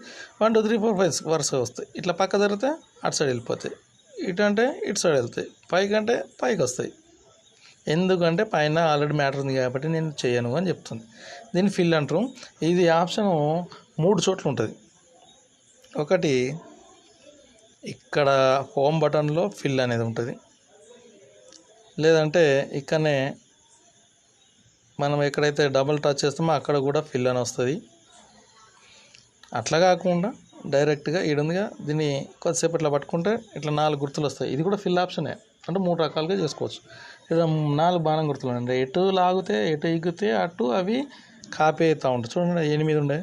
1 2 3 4 5 వరుసగా వస్తాయి. ఇట్లా పక్క జరిగితే అటు సైడ్ వెళ్ళిపోతాయి, ఇటు అంటే ఇటు సైడ్ వెళ్తాయి, పైకి అంటే పైకి వస్తాయి. ఎందుకంటే పైన ఆల్రెడీ మ్యాటర్ ఉంది కాబట్టి నేను చేయను అని చెప్తుంది. దీన్ని ఫిల్ అంటారు. ఇది ఆప్షన్ 3 చోట్ల ఉంటుంది. ఒకటి ఇక్కడ హోమ్ బటన్లో ఫిల్ అనేది ఉంటుంది, లేదంటే ఇక్కడనే మనం ఎక్కడైతే డబుల్ టచ్ చేస్తామో అక్కడ కూడా ఫిల్ అని వస్తుంది. అట్లా కాకుండా డైరెక్ట్గా ఈడుందిగా, దీన్ని కొద్దిసేపు ఇట్లా పట్టుకుంటే ఇట్లా 4 గుర్తులు వస్తాయి. ఇది కూడా ఫిల్ ఆప్షనే, అంటే 3 రకాలుగా చేసుకోవచ్చు. ఇక్కడ 4 బాణం గుర్తులు ఉన్నాయి, ఎటు లాగితే ఎటు ఎగితే అటు అవి కాపీ అవుతూ ఉంటాయి. చూడండి 8 ఉండే,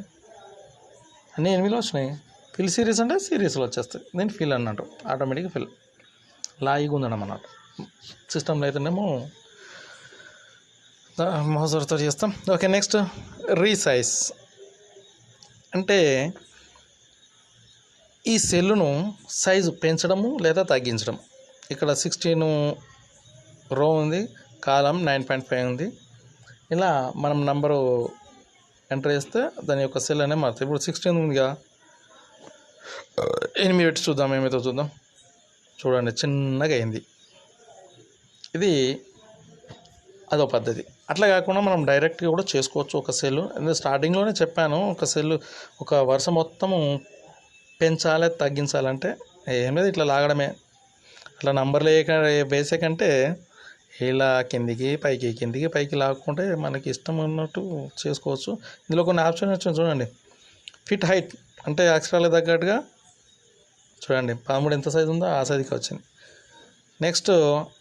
అన్నీ 8లో వచ్చినాయి. ఫిల్ సిరీస్ అంటే సిరీస్లో వచ్చేస్తాయి. దీన్ని ఫిల్ అన్నట్టు, ఆటోమేటిక్గా ఫిల్. లాయిగా ఉండడం అన్నమాట. సిస్టంలో అయితేనేమో మౌజర్తో చేస్తాం. ఓకే, నెక్స్ట్ రీసైజ్ అంటే ఈ సెల్లును సైజు పెంచడము లేదా తగ్గించడం. ఇక్కడ 16 రో ఉంది, కాలం 9.5 ఉంది. ఇలా మనం నంబరు ఎంటర్ చేస్తే దాని యొక్క సెల్ అనేది మారుతుంది. ఇప్పుడు 16 ఉందిగా, 8 పెట్టి చూద్దాం ఏమైతే చూద్దాం. చూడండి చిన్నగా అయింది. ఇది అదో పద్ధతి. అట్లా కాకుండా మనం డైరెక్ట్గా కూడా చేసుకోవచ్చు ఒక సెల్. స్టార్టింగ్లోనే చెప్పాను, ఒక సెల్ ఒక వరుస మొత్తము పెంచాలి తగ్గించాలంటే ఏం లేదు, ఇట్లా లాగడమే. అట్లా నంబర్లు వేసే కంటే ఇలా కిందికి పైకి కిందికి పైకి లాక్కుంటే మనకి ఇష్టం ఉన్నట్టు చేసుకోవచ్చు. ఇందులో కొన్ని ఆప్షన్ వచ్చాయి చూడండి. ఫిట్ హైట్ అంటే అక్షరాలకు తగ్గట్టుగా చూడండి 13 ఎంత సైజు ఉందో ఆ సైజుకి వచ్చింది. నెక్స్ట్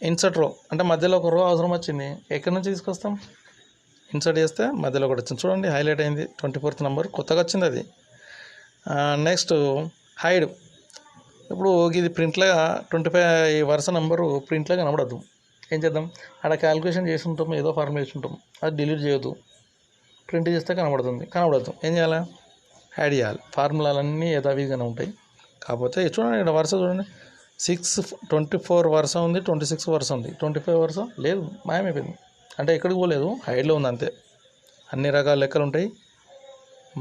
ఇన్సర్ట్ రో అంటే మధ్యలో ఒక రో అవసరం వచ్చింది, ఎక్కడి నుంచి తీసుకొస్తాం? ఇన్సర్ట్ చేస్తే మధ్యలో ఒకటి వచ్చింది చూడండి, హైలైట్ అయింది. 24th నెంబర్ కొత్తగా వచ్చింది అది. Next hide. ఇప్పుడు ఇది ప్రింట్లాగా 25 వరుస నెంబరు ప్రింట్లో కనబడద్దు. ఏం చేద్దాం? అక్కడ క్యాలిక్యులేషన్ చేసి ఉంటాం, ఏదో ఫార్ములా చేసి ఉంటాం, అది డిలీట్ చేయొద్దు. ప్రింట్ చేస్తే కనబడద్దు. ఏం చేయాలి? యాడ్ చేయాలి. ఫార్ములాలన్నీ యథావిధిగానే ఉంటాయి. కాకపోతే చూడండి ఇక్కడ వరుస చూడండి, 24 వరుస ఉంది, 26 వరుస ఉంది, 25 వరుస లేదు, మాయమైపోయింది. అంటే ఎక్కడికి పోలేదు, హైడ్లో ఉంది అంతే. అన్ని రకాల లెక్కలు ఉంటాయి,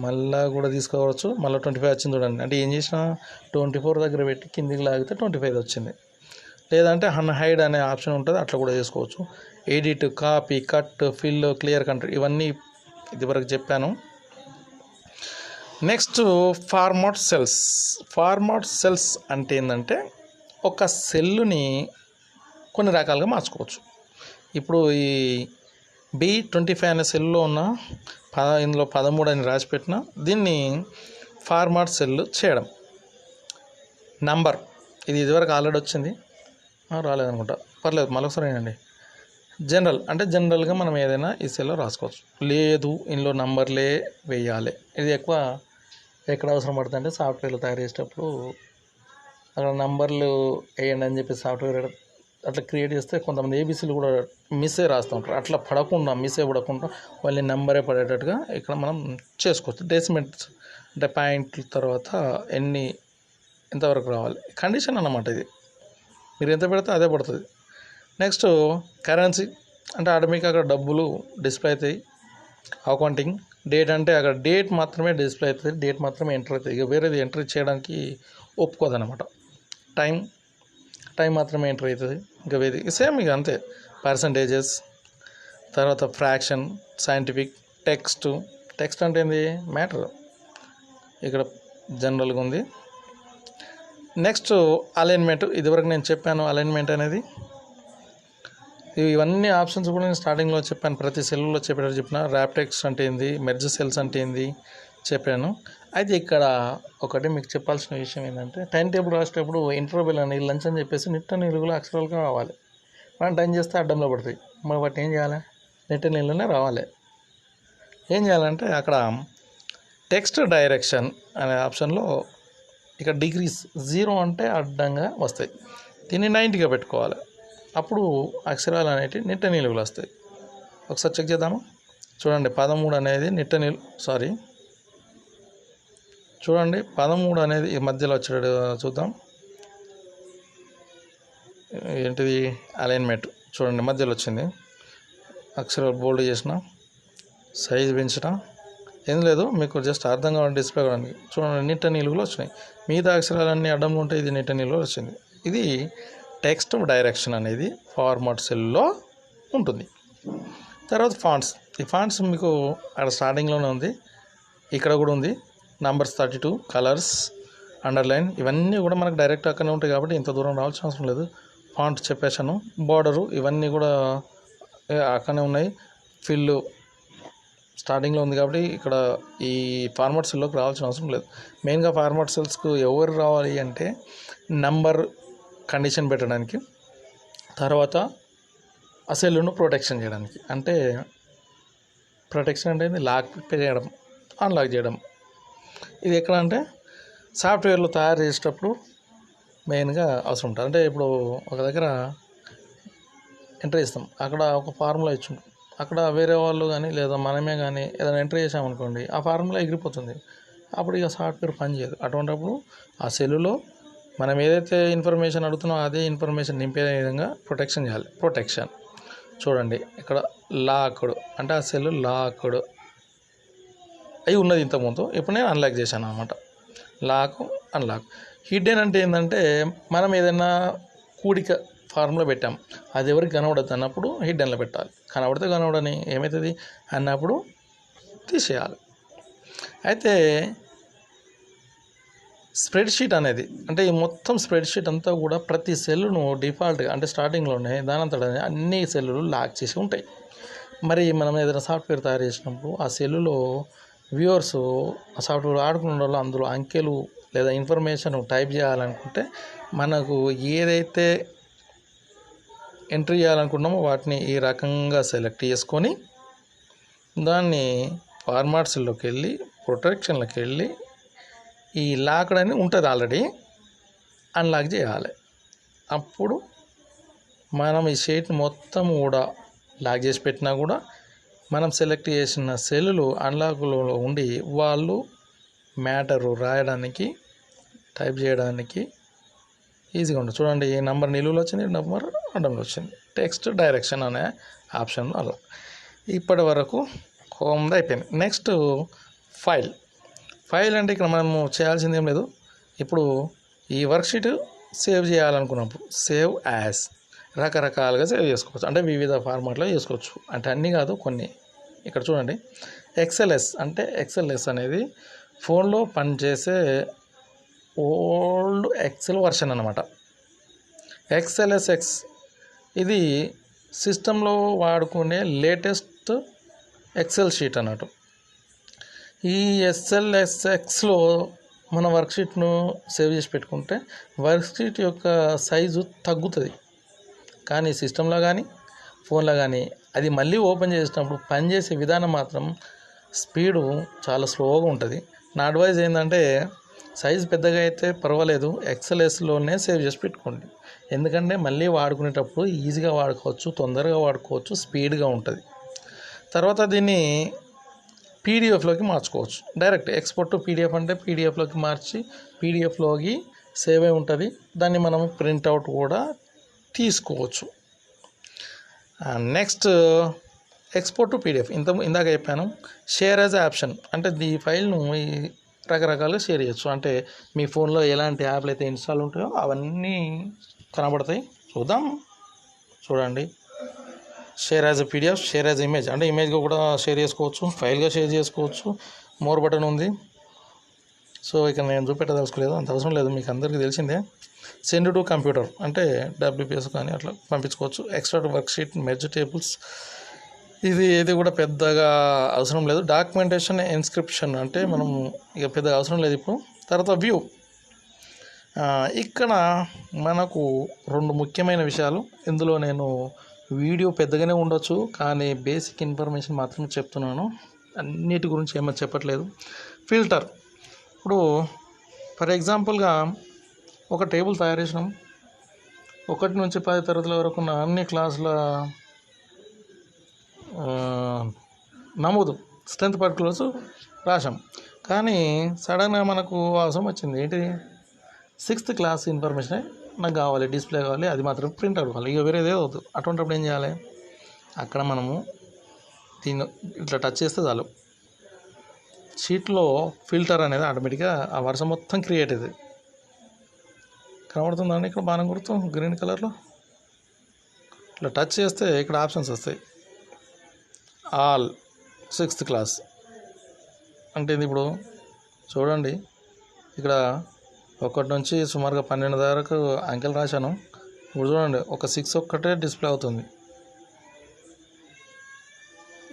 మళ్ళీ కూడా తీసుకోవచ్చు. మళ్ళీ 25 వచ్చింది చూడండి. అంటే ఏం చేసినా 24 దగ్గర పెట్టి కిందికి లాగితే 25 వచ్చింది. లేదంటే హైడ్ అనే ఆప్షన్ ఉంటుంది, అట్లా కూడా చేసుకోవచ్చు. Edit, copy, cut, fill, clear country ఇవన్నీ ఇదివరకు చెప్పాను. నెక్స్ట్ ఫార్మాట్ సెల్స్ అంటే ఏంటంటే ఒక సెల్లుని కొన్ని రకాలుగా మార్చుకోవచ్చు. ఇప్పుడు ఈ B25 అనే సెల్లో ఉన్న ఇందులో 13 అని రాసిపెట్టిన దీన్ని ఫార్మాట్ సెల్ చేయడం. నంబర్ ఇది ఇదివరకు ఆల్రెడీ వచ్చింది, రాలేదనుకుంటా, పర్లేదు మళ్ళొకసారి ఏంటండి. జనరల్ అంటే జనరల్గా మనం ఏదైనా ఈ సెల్లో రాసుకోవచ్చు. లేదు ఇందులో నంబర్లే వేయాలి, ఇది ఎక్కువ ఎక్కడ అవసరం పడుతుంది అంటే సాఫ్ట్వేర్లు తయారు చేసేటప్పుడు అక్కడ నంబర్లు వేయండి అని చెప్పి సాఫ్ట్వేర్ అట్లా క్రియేట్ చేస్తే కొంతమంది ఏబీసీలు కూడా మిస్సే రాస్తూ ఉంటారు. అట్లా పడకుండా మిస్సే పడకుండా వాళ్ళని నెంబరే పడేటట్టుగా ఇక్కడ మనం చేసుకోవచ్చు. డెసిమల్స్ అంటే పాయింట్ల తర్వాత ఎంతవరకు రావాలి కండిషన్ అన్నమాట. ఇది మీరు ఎంత పెడితే అదే పడుతుంది. నెక్స్ట్ కరెన్సీ అంటే ఆటోమేటిక్గా అక్కడ డబ్బులు డిస్ప్లే అవుతాయి. అకౌంటింగ్ డేట్ అంటే అక్కడ డేట్ మాత్రమే డిస్ప్లే అవుతుంది, డేట్ మాత్రమే ఎంటర్ అవుతుంది. ఇక వేరేది ఎంటర్ చేయడానికి ఒప్పుకోదన్నమాట. టైం మాత్రమే ఎంటర్ అవుతుంది, ఇంకా వేది సేమ్ ఇక అంతే. పర్సంటేజెస్, తర్వాత ఫ్రాక్షన్, సైంటిఫిక్, టెక్స్ట్ అంటే ఏంది? మ్యాటర్. ఇక్కడ జనరల్గా ఉంది. నెక్స్ట్ అలైన్మెంట్, ఇదివరకు నేను చెప్పాను అలైన్మెంట్ అనేది. ఇవన్నీ ఆప్షన్స్ కూడా నేను స్టార్టింగ్లో చెప్పాను, ప్రతి సెల్లో చెప్పిన ర్యాప్ టెక్స్ట్ అంటే ఏంది, మెర్జ్ సెల్స్ అంటే ఏంది చెప్పాను. అయితే ఇక్కడ ఒకటి మీకు చెప్పాల్సిన విషయం ఏంటంటే టైం టేబుల్ రాసేటప్పుడు ఇంటర్వెల్ అని లంచ్ అని చెప్పేసి నిట్ట నిలుగులో అక్షరాలుగా రావాలి. మనం టైం చేస్తే అడ్డంలో పడుతుంది, మరి వాటిని ఏం చేయాలి? నిట్ట నీళ్ళనే రావాలి. ఏం చేయాలంటే అక్కడ టెక్స్ట్ డైరెక్షన్ అనే ఆప్షన్లో ఇక్కడ డిగ్రీస్ 0 అంటే అడ్డంగా వస్తాయి, దీన్ని 90గా పెట్టుకోవాలి. అప్పుడు అక్షరాలు అనేటివి నిట్ట నిలువులు వస్తాయి. ఒకసారి చెక్ చేద్దాము. చూడండి 13 అనేది చూడండి 13 అనేది ఈ మధ్యలో వచ్చాడు. చూద్దాం ఏంటిది అలైన్మెంట్. చూడండి మధ్యలో వచ్చింది, అక్షరాలు బోల్డ్ చేసిన, సైజు పెంచిన, ఏం లేదు మీకు జస్ట్ అర్థం కావాలి డిస్ప్లే కావడానికి. చూడండి నిట్ట నిలువులు వచ్చినాయి, మిగతా అక్షరాలన్నీ అడ్డంలో ఉంటాయి, ఇది నిట్ట నిలువులు వచ్చింది. ఇది టెక్స్ట్ డైరెక్షన్ అనేది ఫార్మాట్ సెల్లో ఉంటుంది. తర్వాత ఫాంట్స్. ఈ ఫాంట్స్ మీకు అక్కడ స్టార్టింగ్లోనే ఉంది, ఇక్కడ కూడా ఉంది. నంబర్స్ 32, కలర్స్, అండర్లైన్ ఇవన్నీ కూడా మనకు డైరెక్ట్ అక్కడనే ఉంటాయి కాబట్టి ఇంత దూరం రావాల్సిన అవసరం లేదు. ఫాంట్ చెప్పేశాను. బార్డరు ఇవన్నీ కూడా అక్కడనే ఉన్నాయి. ఫిల్ స్టార్టింగ్లో ఉంది కాబట్టి ఇక్కడ ఈ ఫార్మాట్ సెల్లోకి రావాల్సిన అవసరం లేదు. మెయిన్గా ఫార్మాట్ సెల్స్కు ఎవరు రావాలి అంటే నంబర్ కండిషన్ పెట్టడానికి, తర్వాత ఆ సెల్లును ప్రొటెక్షన్ చేయడానికి. అంటే ప్రొటెక్షన్ అంటే లాక్ చేయడం, అన్లాక్ చేయడం. ఇది ఎక్కడ అంటే సాఫ్ట్వేర్లు తయారు చేసేటప్పుడు మెయిన్గా అవసరం ఉంటుంది. అంటే ఇప్పుడు ఒక దగ్గర ఎంట్రీ ఇస్తాం, అక్కడ ఒక ఫార్ములా ఇచ్చుంటాం, అక్కడ వేరే వాళ్ళు కానీ లేదా మనమే కానీ ఏదైనా ఎంట్రీ చేసామనుకోండి, ఆ ఫార్ములా ఎగిరిపోతుంది, అప్పుడు ఇక సాఫ్ట్వేర్ పనిచేయదు. అటువంటిప్పుడు ఆ సెల్లులో మనం ఏదైతే ఇన్ఫర్మేషన్ అడుగుతున్నామో అదే ఇన్ఫర్మేషన్ నింపే విధంగా ప్రొటెక్షన్ చేయాలి. ప్రొటెక్షన్ చూడండి, ఇక్కడ లాక్డ్ అంటే ఆ సెల్ లాక్డ్ అయి ఉన్నది ఇంతకుముందు, ఇప్పుడు నేను అన్లాక్ చేశాను అనమాట. Lock unlock. హిడ్డెన్ అంటే ఏంటంటే మనం ఏదైనా కూడిక ఫార్ములా పెట్టాం, అది ఎవరికి కనబడద్దు అన్నప్పుడు హిడ్డెన్లో పెట్టాలి. కనబడితే కనబడని ఏమవుతుంది అన్నప్పుడు తీసేయాలి. అయితే స్ప్రెడ్షీట్ అనేది అంటే ఈ మొత్తం స్ప్రెడ్షీట్ అంతా కూడా ప్రతి సెల్లును డిఫాల్ట్గా అంటే స్టార్టింగ్లోనే దానంతట అన్ని సెల్లులు లాక్ చేసి ఉంటాయి. మరి మనం ఏదైనా సాఫ్ట్వేర్ తయారు చేసినప్పుడు ఆ సెల్లులో వ్యూవర్స్ ఆ సాఫ్ట్వేర్ ఆడుకున్న వాళ్ళు అందులో అంకెలు లేదా ఇన్ఫర్మేషన్ టైప్ చేయాలనుకుంటే మనకు ఏదైతే ఎంట్రీ చేయాలనుకుంటున్నామో వాటిని ఈ రకంగా సెలెక్ట్ చేసుకొని దాన్ని ఫార్మాట్స్లోకి వెళ్ళి ప్రొటెక్షన్లోకి వెళ్ళి ఈ లాక్డ్ అని ఉంటుంది ఆల్రెడీ, అన్లాక్ చేయాలి. అప్పుడు మనం ఈ షీట్ మొత్తం కూడా లాక్ చేసి పెట్టినా కూడా మనం సెలెక్ట్ చేసిన సెల్లులు అన్లాక్లో ఉండి వాళ్ళు మ్యాటరు రాయడానికి టైప్ చేయడానికి ఈజీగా ఉంటుంది. చూడండి, ఈ నెంబర్ నిలువులో వచ్చింది, నెంబర్ అడ్డంలో వచ్చింది, టెక్స్ట్ డైరెక్షన్ అనే ఆప్షన్ అలా. ఇప్పటి వరకు హోమ్ది అయిపోయింది. నెక్స్ట్ ఫైల్ అంటే ఇక్కడ మనము చేయాల్సింది ఏం లేదు. ఇప్పుడు ఈ వర్క్షీట్ సేవ్ చేయాలనుకున్నప్పుడు సేవ్ యాజ్ రకరకాలుగా సేవ్ చేసుకోవచ్చు, అంటే వివిధ ఫార్మాట్లో చేసుకోవచ్చు. అంటే అన్నీ కాదు, కొన్ని. ఇక్కడ చూడండి, ఎక్స్ఎల్ఎస్ అంటే ఎక్స్ఎల్ఎస్ అనేది ఫోన్లో పనిచేసే ఓల్డ్ ఎక్సెల్ వర్షన్ అన్నమాట. ఎక్స్ఎల్ఎస్ఎక్స్ ఇది సిస్టంలో వాడుకునే లేటెస్ట్ ఎక్సెల్ షీట్ అన్నట్టు. ఈ ఎస్ఎల్ఎస్ఎక్స్లో మన వర్క్షీట్ను సేవ్ చేసి పెట్టుకుంటే వర్క్షీట్ యొక్క సైజు తగ్గుతుంది, కానీ సిస్టంలో కానీ ఫోన్లో కానీ అది మళ్ళీ ఓపెన్ చేసినప్పుడు పనిచేసే విధానం మాత్రం స్పీడు చాలా స్లోగా ఉంటుంది. నా అడ్వైజ్ ఏంటంటే సైజు పెద్దగా అయితే పర్వాలేదు, ఎక్స్ఎల్ఎస్లోనే సేవ్ చేసి పెట్టుకోండి. ఎందుకంటే మళ్ళీ వాడుకునేటప్పుడు ఈజీగా వాడుకోవచ్చు, తొందరగా వాడుకోవచ్చు, స్పీడ్గా ఉంటుంది. తర్వాత దీన్ని పీడిఎఫ్లోకి మార్చుకోవచ్చు. డైరెక్ట్ ఎక్స్పోర్ట్ టు పీడిఎఫ్ అంటే పీడిఎఫ్లోకి మార్చి పీడిఎఫ్లోకి సేవ్ అయి ఉంటుంది. దాన్ని మనం ప్రింట్అవుట్ కూడా తీసుకోవచ్చు. నెక్స్ట్ ఎక్స్పోర్ట్ టు పీడిఎఫ్ ఇందాక చెప్పాను. షేర్ యాజ్ ఆప్షన్ అంటే ఈ ఫైల్ను ఈ రకరకాలుగా షేర్ చేయొచ్చు. అంటే మీ ఫోన్లో ఎలాంటి యాప్లు అయితే ఇన్స్టాల్ ఉంటాయో అవన్నీ కనబడతాయి. చూడండి, share as PDF, share as image అంటే ఇమేజ్గా కూడా షేర్ చేసుకోవచ్చు, ఫైల్గా షేర్ చేసుకోవచ్చు. మోర్ బటన్ ఉంది. సో ఇక నేను చూపెట్టదలుచుకోలేదు, అంత అవసరం లేదు, మీకు అందరికీ తెలిసిందే. సెండ్ టు కంప్యూటర్ అంటే డబ్ల్యూపీఎస్ కానీ అట్లా పంపించుకోవచ్చు. ఎక్స్ట్రా వర్క్షీట్, మెర్జ్ టేబుల్స్ ఇది కూడా పెద్దగా అవసరం లేదు. డాక్యుమెంటేషన్, ఇన్స్క్రిప్షన్ అంటే మనం ఇక పెద్దగా అవసరం లేదు ఇప్పుడు. తర్వాత వ్యూ, ఇక్కడ మనకు రెండు ముఖ్యమైన విషయాలు. ఇందులో నేను వీడియో పెద్దగానే ఉండొచ్చు, కానీ బేసిక్ ఇన్ఫర్మేషన్ మాత్రం చెప్తున్నాను, అన్నిటి గురించి ఏమో చెప్పట్లేదు. ఫిల్టర్, ఇప్పుడు ఫర్ ఎగ్జాంపుల్గా ఒక టేబుల్ తయారు చేసినాం, 1 నుంచి 10 తరగతుల వరకు ఉన్న అన్ని క్లాసుల నమోదు స్ట్రెంత్ పర్టికులర్స్ రాసాం. కానీ సడన్గా మనకు అవసరం వచ్చింది, ఏంటి 6th క్లాస్ ఇన్ఫర్మేషన్ నాకు కావాలి, డిస్ప్లే కావాలి, అది మాత్రం ప్రింట్ అవుట్ కావాలి, ఇక వేరేదే వద్దు. అటువంటిప్పుడు ఏం చేయాలి? అక్కడ మనము దీన్ని ఇట్లా టచ్ చేస్తే చాలు, షీట్లో ఫిల్టర్ అనేది ఆటోమేటిక్గా ఆ వరుస మొత్తం క్రియేట్ అవుతుంది. కనబడుతుందండి ఇక్కడ బాణం గుర్తు గ్రీన్ కలర్లో? ఇట్లా టచ్ చేస్తే ఇక్కడ ఆప్షన్స్ వస్తాయి. ఆల్ 6th క్లాస్ అంటే ఇది ఇప్పుడు చూడండి, ఇక్కడ 1 నుంచి సుమారుగా 12 వరకు అంకెలు రాశాను. ఇప్పుడు చూడండి, ఒక 6 ఒక్కటే డిస్ప్లే అవుతుంది.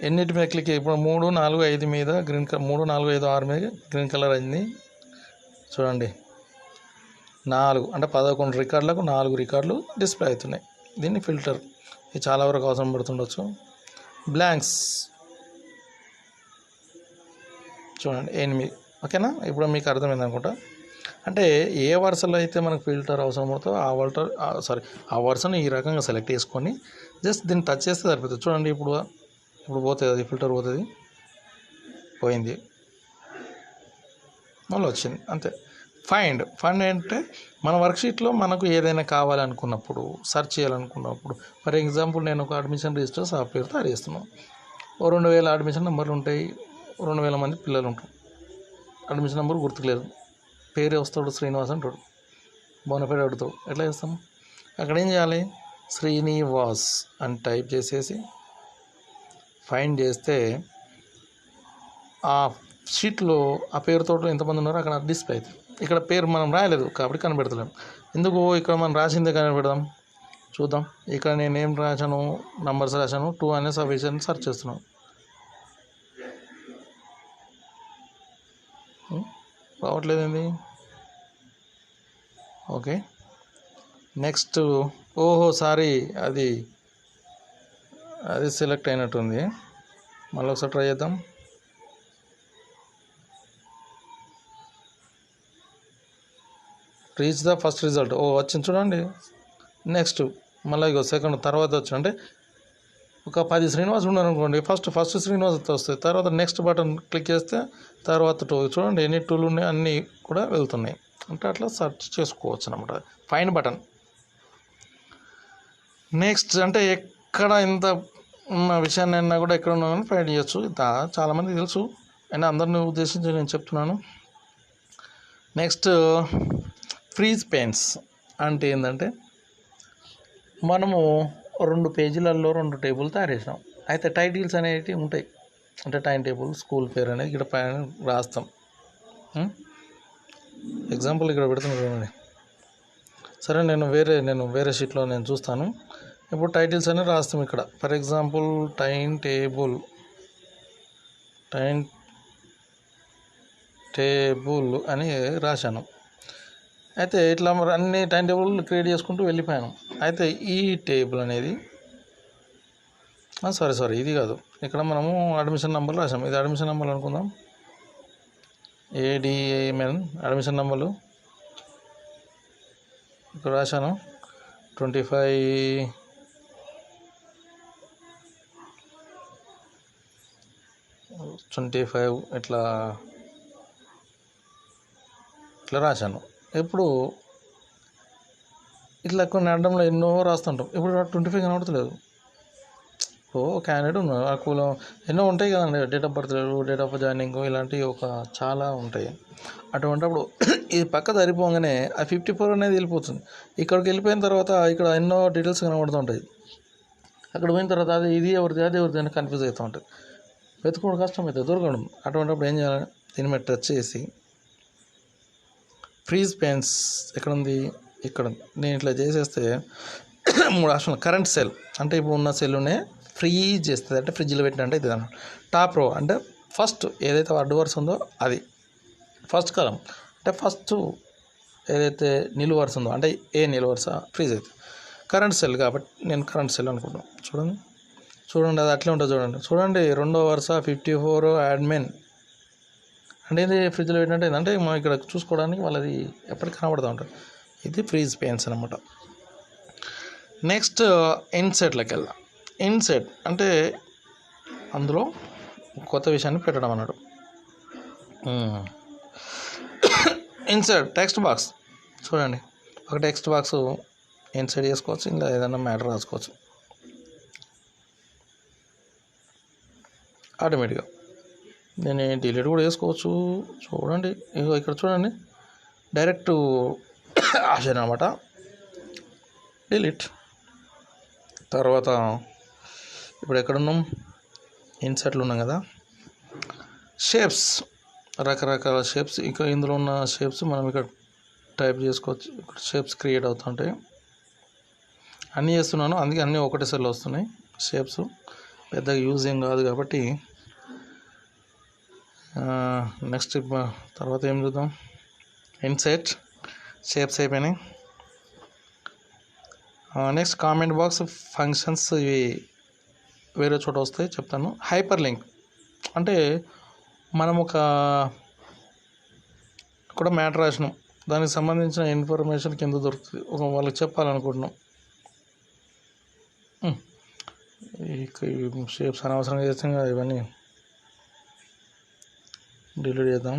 ఎన్నిటి మీద క్లిక్, ఇప్పుడు 3, 4, 5 మీద గ్రీన్ కలర్, 3, 4, 5, 6 మీద గ్రీన్ కలర్ అయింది. చూడండి, 4 అంటే 11 రికార్డులకు 4 రికార్డులు డిస్ప్లే అవుతున్నాయి. దీన్ని ఫిల్టర్, ఇది చాలా వరకు అవసరం పడుతుండొచ్చు. బ్లాంక్స్ చూడండి 8, ఓకేనా? ఇప్పుడు మీకు అర్థమైంది అనుకుంటా. అంటే ఏ వరుసలో అయితే మనకు ఫిల్టర్ అవసరం పడుతుందో ఆ వరుసను ఈ రకంగా సెలెక్ట్ చేసుకొని జస్ట్ దీన్ని టచ్ చేస్తే సరిపోతుంది. చూడండి ఇప్పుడు పోతుంది, అది ఫిల్టర్ పోతుంది, పోయింది, మళ్ళీ వచ్చింది, అంతే. ఫైండ్ అంటే మన వర్క్షీట్లో మనకు ఏదైనా కావాలనుకున్నప్పుడు, సెర్చ్ చేయాలనుకున్నప్పుడు, ఫర్ ఎగ్జాంపుల్ నేను ఒక అడ్మిషన్ రిజిస్టర్ సాఫ్ట్వేర్ తయారు చేస్తున్నాను. 2000 అడ్మిషన్ నెంబర్లు ఉంటాయి, 2000 మంది పిల్లలు ఉంటారు. అడ్మిషన్ నెంబర్ గుర్తులేదు, పేరే వస్తాడు శ్రీనివాస్ అంటాడు, బోనఫైడ్ అడుగుతాడు, ఎట్లా చేస్తాం? అక్కడ ఏం చేయాలి? శ్రీనివాస్ అని టైప్ చేసేసి ఫైండ్ చేస్తే ఆ షీట్లో ఆ పేరుతో ఎంతమంది ఉన్నారో అక్కడ డిస్ప్లే అవుతుంది. ఇక్కడ పేరు మనం రాయలేదు కాబట్టి కనిపెడతలేం. ఎందుకు? ఇక్కడ మనం రాసిందే కనిపెడదాం, చూద్దాం. ఇక్కడ నేను ఏం రాశాను? నంబర్స్ రాశాను, 2 అనే సఫిషియెంట్ సెర్చ్ చేస్తున్నాను. రావట్లేదండి. Okay, next. ఓహో సారీ, అది సెలెక్ట్ అయినట్టుంది. మళ్ళీ ఒకసారి ట్రై చేద్దాం. Reach the first result. వచ్చింది చూడండి. నెక్స్ట్ మళ్ళీ ఇగో సెకండ్ తర్వాత వచ్చి, అంటే ఒక 10 శ్రీనివాస్ ఉన్నారనుకోండి, ఫస్ట్ శ్రీనివాస్ వస్తుంది. తర్వాత నెక్స్ట్ బటన్ క్లిక్ చేస్తే తర్వాత 2 చూడండి ఎన్ని 2లు ఉన్నాయి, అన్నీ కూడా వెళ్తున్నాయి. అంటే అట్లా సెర్చ్ చేసుకోవచ్చు అనమాట. Find button. నెక్స్ట్ అంటే ఎక్కడ ఎంత ఉన్న విషయాన్ని అయినా కూడా ఎక్కడ ఉన్నా కానీ ఫైండ్ చేయొచ్చు. చాలామంది తెలుసు, అయినా అందరిని ఉద్దేశించి నేను చెప్తున్నాను. నెక్స్ట్ ఫ్రీజ్ పెన్స్ అంటే ఏంటంటే, మనము 2 పేజీలలో 2 టేబుల్ తయారు చేసినాం. అయితే టైటిల్స్ అనేవి ఉంటాయి, అంటే టైం టేబుల్, స్కూల్ పేరు అనేది ఇక్కడ పైన రాస్తాం. ఎగ్జాంపుల్ ఇక్కడ పెడుతున్నాను చూడండి. సరే, నేను వేరే షీట్లో నేను చూస్తాను. ఇప్పుడు టైటిల్స్ అనేవి రాస్తాం ఇక్కడ. ఫర్ ఎగ్జాంపుల్ టైం టేబుల్ అని రాశాను. అయితే ఇట్లా మరి అన్ని టైం టేబుల్ క్రియేట్ చేసుకుంటూ వెళ్ళిపోయాను. అయితే ఈ టేబుల్ అనేది సారీ ఇది కాదు, ఇక్కడ మనము అడ్మిషన్ నెంబర్లు రాసాము. ఇది అడ్మిషన్ నెంబర్లు అనుకుందాం, ADMN అడ్మిషన్ నెంబర్లు ఇక్కడ రాశాను. 25 ఇట్లా రాశాను. ఇప్పుడు ఇట్లా కొన్ని అడ్డంలో ఎన్నో రాస్తుంటాం. ఇప్పుడు 25 కనబడతలేదు. క్యాండిడేట్ ఉన్నారు, ఆ కులం ఎన్నో ఉంటాయి కదండి, date of birth, date of joining, ఇలాంటివి చాలా ఉంటాయి. అటువంటిప్పుడు ఇది పక్క సరిపోగానే ఆ 54 అనేది వెళ్ళిపోతుంది. ఇక్కడికి వెళ్ళిపోయిన తర్వాత ఇక్కడ ఎన్నో డీటెయిల్స్ కనబడుతుంటాయి. అక్కడ పోయిన తర్వాత ఇది ఎవరిది అని కన్ఫ్యూజ్ అవుతూ ఉంటుంది, వెతుకోవడం కష్టం అవుతుంది, దొరకడం. అటువంటిప్పుడు ఏం చేయాలి? దీని మీద టచ్ చేసి ఫ్రీజ్ పెన్స్ ఎక్కడుంది? ఇక్కడ. నేను ఇట్లా చేసేస్తే 3 ఆప్షన్లు. కరెంట్ సెల్ అంటే ఇప్పుడు ఉన్న సెల్లునే ఫ్రీజ్ చేస్తుంది, అంటే ఫ్రిడ్జ్లో పెట్టినట్టే ఇది అన్నమాట. టాప్ రో అంటే ఫస్ట్ ఏదైతే అడ్డు వరుస ఉందో అది. ఫస్ట్ కాలం అంటే ఫస్ట్ ఏదైతే నిలువు వరుస ఉందో, అంటే ఏ నిలువు వరుస ఫ్రీజ్ అవుతుంది. కరెంట్ సెల్ కాబట్టి నేను కరెంట్ సెల్ అనుకుంటాను. చూడండి అది అట్లే ఉంటుంది. చూడండి రెండో వరుస 54 అడ్మిన్ అంటే ఇది ఫ్రిడ్జ్లో పెట్టినట్టు. అంటే మనం ఇక్కడ చూసుకోవడానికి వాళ్ళది ఎప్పటికీ కనబడుతూ ఉంటుంది. ఇది ఫ్రీజ్ పెన్స్ అనమాట. నెక్స్ట్ ఇన్సెట్లోకి వెళ్దాం. ఇన్సెట్ అంటే అందులో కొత్త విషయాన్ని పెట్టడం అన్నాడు. INCET text box. చూడండి, ఒక టెక్స్ట్ బాక్స్ ఇన్సెట్ చేసుకోవచ్చు, ఇంకా ఏదైనా మ్యాటర్ రాసుకోవచ్చు ఆటోమేటిక్గా. నేను డిలీట్ కూడా చేసుకోవచ్చు. చూడండి, ఇక్కడ చూడండి, డైరెక్ట్ ఆప్షన్ అనమాట, డిలీట్. తర్వాత ఇప్పుడు ఎక్కడున్నాం? ఇన్సెట్లు ఉన్నాం కదా. షేప్స్, రకరకాల షేప్స్, ఇంకా ఇందులో ఉన్న షేప్స్ మనం ఇక్కడ టైప్ చేసుకోవచ్చు. ఇక్కడ షేప్స్ క్రియేట్ అవుతుంటాయి. అన్నీ చేస్తున్నాను, అందుకే అన్నీ ఒకటే సెల్లో వస్తున్నాయి. షేప్స్ పెద్దగా యూజ్ ఏం కాదు కాబట్టి. నెక్స్ట్ తర్వాత ఏం చూద్దాం? ఇన్సెట్ షేప్స్ అయిపోయినాయి. నెక్స్ట్ కామెంట్ బాక్స్ ఫంక్షన్స్, ఇవి వేరే చోట వస్తాయి, చెప్తాను. హైపర్ లింక్ అంటే మనం కూడా మ్యాటర్ రాసినాం, దానికి సంబంధించిన ఇన్ఫర్మేషన్ కింద దొరుకుతుంది. వాళ్ళకి చెప్పాలనుకుంటున్నాం. ఈ షేప్స్ అనవసరంగా చేస్తాం కదా, ఇవన్నీ డిలీట్ చేద్దాం.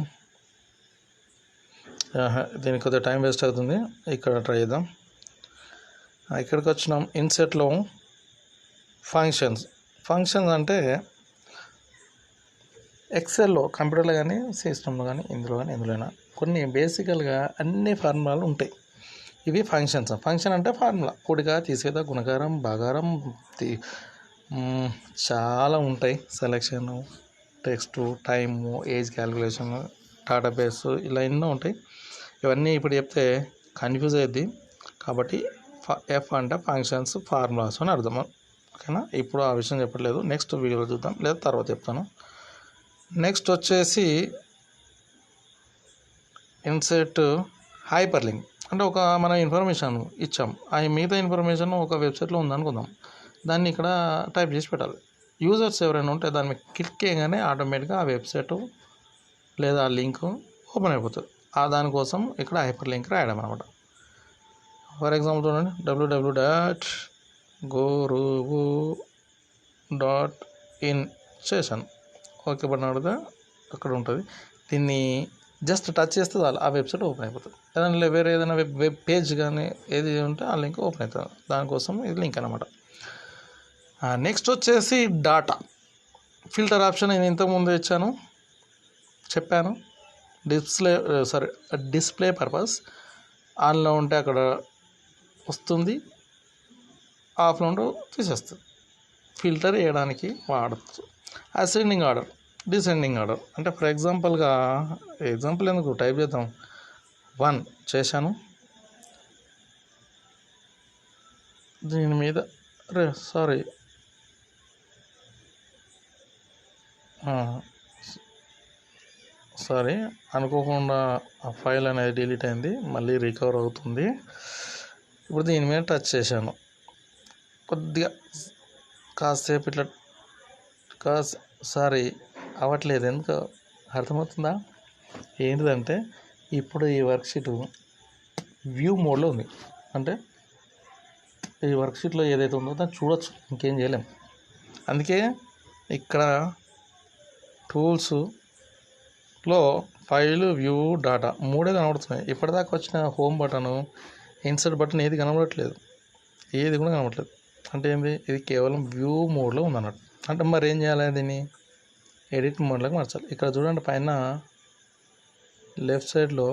దీనికి కొద్దిగా టైం వేస్ట్ అవుతుంది. ఇక్కడ ట్రై చేద్దాం. ఇక్కడికి వచ్చినాం. ఇన్సెట్లో ఫంక్షన్స్ అంటే ఎక్సెల్లో, కంప్యూటర్లో కానీ సిస్టంలో కానీ ఎందులోనైనా కొన్ని బేసికల్గా అన్ని ఫార్ములాలు ఉంటాయి. ఇవి ఫంక్షన్స్. ఫంక్షన్ అంటే ఫార్ములా, కూడిక, తీసేద, గుణకారం, భాగారం, చాలా ఉంటాయి. Selection, text, time, age calculation, database, ఇలా ఎన్నో ఉంటాయి. ఇవన్నీ ఇప్పుడు చెప్తే కన్ఫ్యూజ్ అయ్యింది. కాబట్టి ఎఫ్ అంటే ఫంక్షన్స్, ఫార్ములాస్ అని అర్థం. ఓకేనా? ఇప్పుడు ఆ విషయం చెప్పట్లేదు, నెక్స్ట్ వీడియోలో చూద్దాం, లేదా తర్వాత చెప్తాను. నెక్స్ట్ వచ్చేసి ఇన్సెట్ హైపర్ లింక్. అంటే మన ఇన్ఫర్మేషన్ ఇచ్చాం, ఆ మిగతా ఇన్ఫర్మేషన్ ఒక వెబ్సైట్లో ఉందనుకుందాం, దాన్ని ఇక్కడ టైప్ చేసి పెట్టాలి. యూజర్స్ ఎవరైనా ఉంటే దాన్ని క్లిక్ చేయగానే ఆటోమేటిక్గా ఆ వెబ్సైటు లేదా ఆ లింక్ ఓపెన్ అయిపోతుంది. దానికోసం ఇక్కడ హైపర్ లింక్ రాయడం అనమాట. ఫర్ ఎగ్జాంపుల్ చూడండి, www.guruvu.in చేశాను. ఓకే బటన్ అడిగితే అక్కడ ఉంటుంది. దీన్ని జస్ట్ టచ్ చేస్తే ఆ వెబ్సైట్ ఓపెన్ అయిపోతుంది. ఏదైనా వేరే ఏదైనా వెబ్ పేజ్ కానీ ఏది ఉంటే ఆ లింక్ ఓపెన్ అవుతుంది. దానికోసం ఇది లింక్ అనమాట. నెక్స్ట్ వచ్చేసి డాటా ఫిల్టర్ ఆప్షన్. నేను ఇంతకుముందు చెప్పాను. డిస్ప్లే పర్పస్ ఆన్లో ఉంటే అక్కడ వస్తుంది, ఆఫ్లో ఉంటే తీసేస్తుంది. ఫిల్టర్ చేయడానికి వాడచ్చు. అసెండింగ్ ఆర్డర్, డిసెండింగ్ ఆర్డర్ అంటే ఫర్ ఎగ్జాంపుల్ ఎందుకు టైప్ చేద్దాం. 1 చేశాను. దీని మీద సారీ అనుకోకుండా ఆ ఫైల్ అనేది డిలీట్ అయింది, మళ్ళీ రికవర్ అవుతుంది. ఇప్పుడు దీని మీద టచ్ చేశాను. కొద్దిగా కాసేపు ఇట్లా అవ్వట్లేదు. ఎందుకు అర్థమవుతుందా? ఏంటిదంటే ఇప్పుడు ఈ వర్క్షీట్ వ్యూ మోడ్లో ఉంది. అంటే ఈ వర్క్షీట్లో ఏదైతే ఉందో దాన్ని చూడొచ్చు, ఇంకేం చేయలేం. అందుకే ఇక్కడ టూల్స్లో ఫైల్, వ్యూ, డాటా 3 కనబడుతున్నాయి. ఇప్పటిదాకా వచ్చిన హోమ్ బటను, ఇన్సర్ట్ బటన్ ఏది కనబడట్లేదు, ఏది కూడా కనబడట్లేదు. అంటే ఏంది, ఇది కేవలం వ్యూ మోడ్లో ఉందన్నట్టు. అంటే మరి ఏం చేయాలి, దీన్ని ఎడిట్ మోడ్లోకి మార్చాలి. ఇక్కడ చూడండి, పైన లెఫ్ట్ సైడ్లో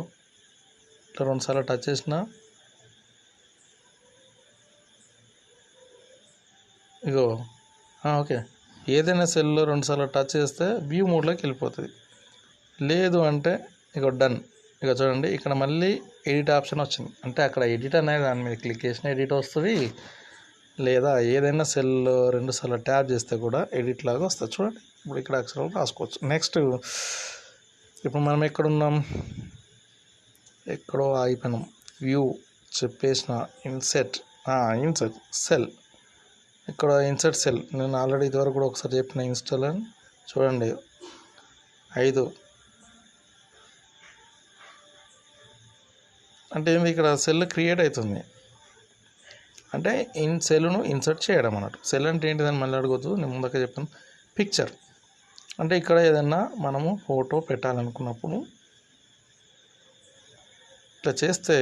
ఇట్లా 2 సార్లు టచ్ చేసిన ఇగో ఓకే, ఏదైనా సెల్లో 2 సార్లు టచ్ చేస్తే వ్యూ మోడ్లోకి వెళ్ళిపోతుంది. లేదు అంటే ఇక డన్. ఇక చూడండి, ఇక్కడ మళ్ళీ ఎడిట్ ఆప్షన్ వచ్చింది. అంటే అక్కడ ఎడిట్ అనేది దాని మీద క్లిక్ చేసిన ఎడిట్ వస్తుంది, లేదా ఏదైనా సెల్లో 2 సార్లు ట్యాప్ చేస్తే కూడా ఎడిట్ లాగా వస్తుంది. చూడండి, ఇప్పుడు ఇక్కడ అక్షరాలు రాసుకోవచ్చు. నెక్స్ట్ ఇప్పుడు మనం ఎక్కడో ఆగిపోయినాం. వ్యూ చెప్పేసిన, ఇన్సెట్ సెల్. ఇక్కడ ఇన్సెట్ సెల్ నేను ఆల్రెడీ ఇదివరకు కూడా ఒకసారి చెప్పిన ఇన్స్టాల్ అని. చూడండి 5 అంటే ఏంది, ఇక్కడ సెల్ క్రియేట్ అవుతుంది. అంటే సెల్ను ఇన్సర్ట్ చేయడం అన్నట్టు. సెల్ అంటే ఏంటిదని మళ్ళీ అడగొద్దు, నేను ముందుగా చెప్పాను. పిక్చర్ అంటే ఇక్కడ ఏదన్నా మనము ఫోటో పెట్టాలనుకున్నప్పుడు ఇట్లా చేస్తే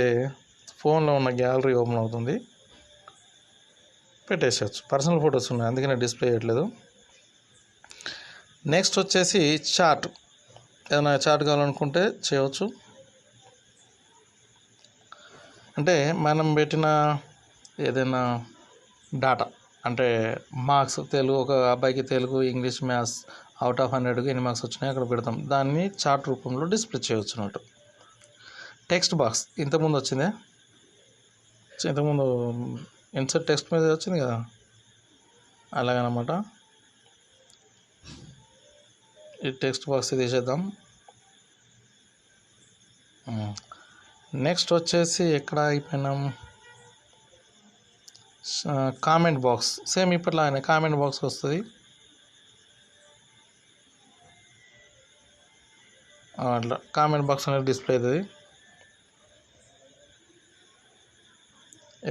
ఫోన్లో ఉన్న గ్యాలరీ ఓపెన్ అవుతుంది, పెట్టేసేయచ్చు. పర్సనల్ ఫొటోస్ ఉన్నాయి, అందుకనే డిస్ప్లే చేయట్లేదు. నెక్స్ట్ వచ్చేసి చార్ట్. ఏదైనా చార్ట్ కావాలనుకుంటే చేయవచ్చు. అంటే మనం పెట్టిన ఏదైనా డాటా, అంటే మార్క్స్, తెలుగు ఒక అబ్బాయికి Telugu, English, maths out of 100కి ఎన్ని మార్క్స్ వచ్చినాయి అక్కడ పెడతాం. దాన్ని చార్ట్ రూపంలో డిస్ప్లే చేయవచ్చు అన్నట్టు. టెక్స్ట్ బాక్స్ ఇంతకుముందు వచ్చిందే, ఇంతకుముందు ఇన్సర్ట్ టెక్స్ట్ మీద వచ్చింది కదా, అలాగనమాట. ఈ టెక్స్ట్ బాక్స్ తీసేద్దాం. నెక్స్ట్ వచ్చేసి ఎక్కడ అయిపోయినాం, కామెంట్ బాక్స్. సేమ్ ఇప్పట్లానే కామెంట్ బాక్స్ వస్తుంది. అట్లా కామెంట్ బాక్స్ అనేది డిస్ప్లే అవుతుంది.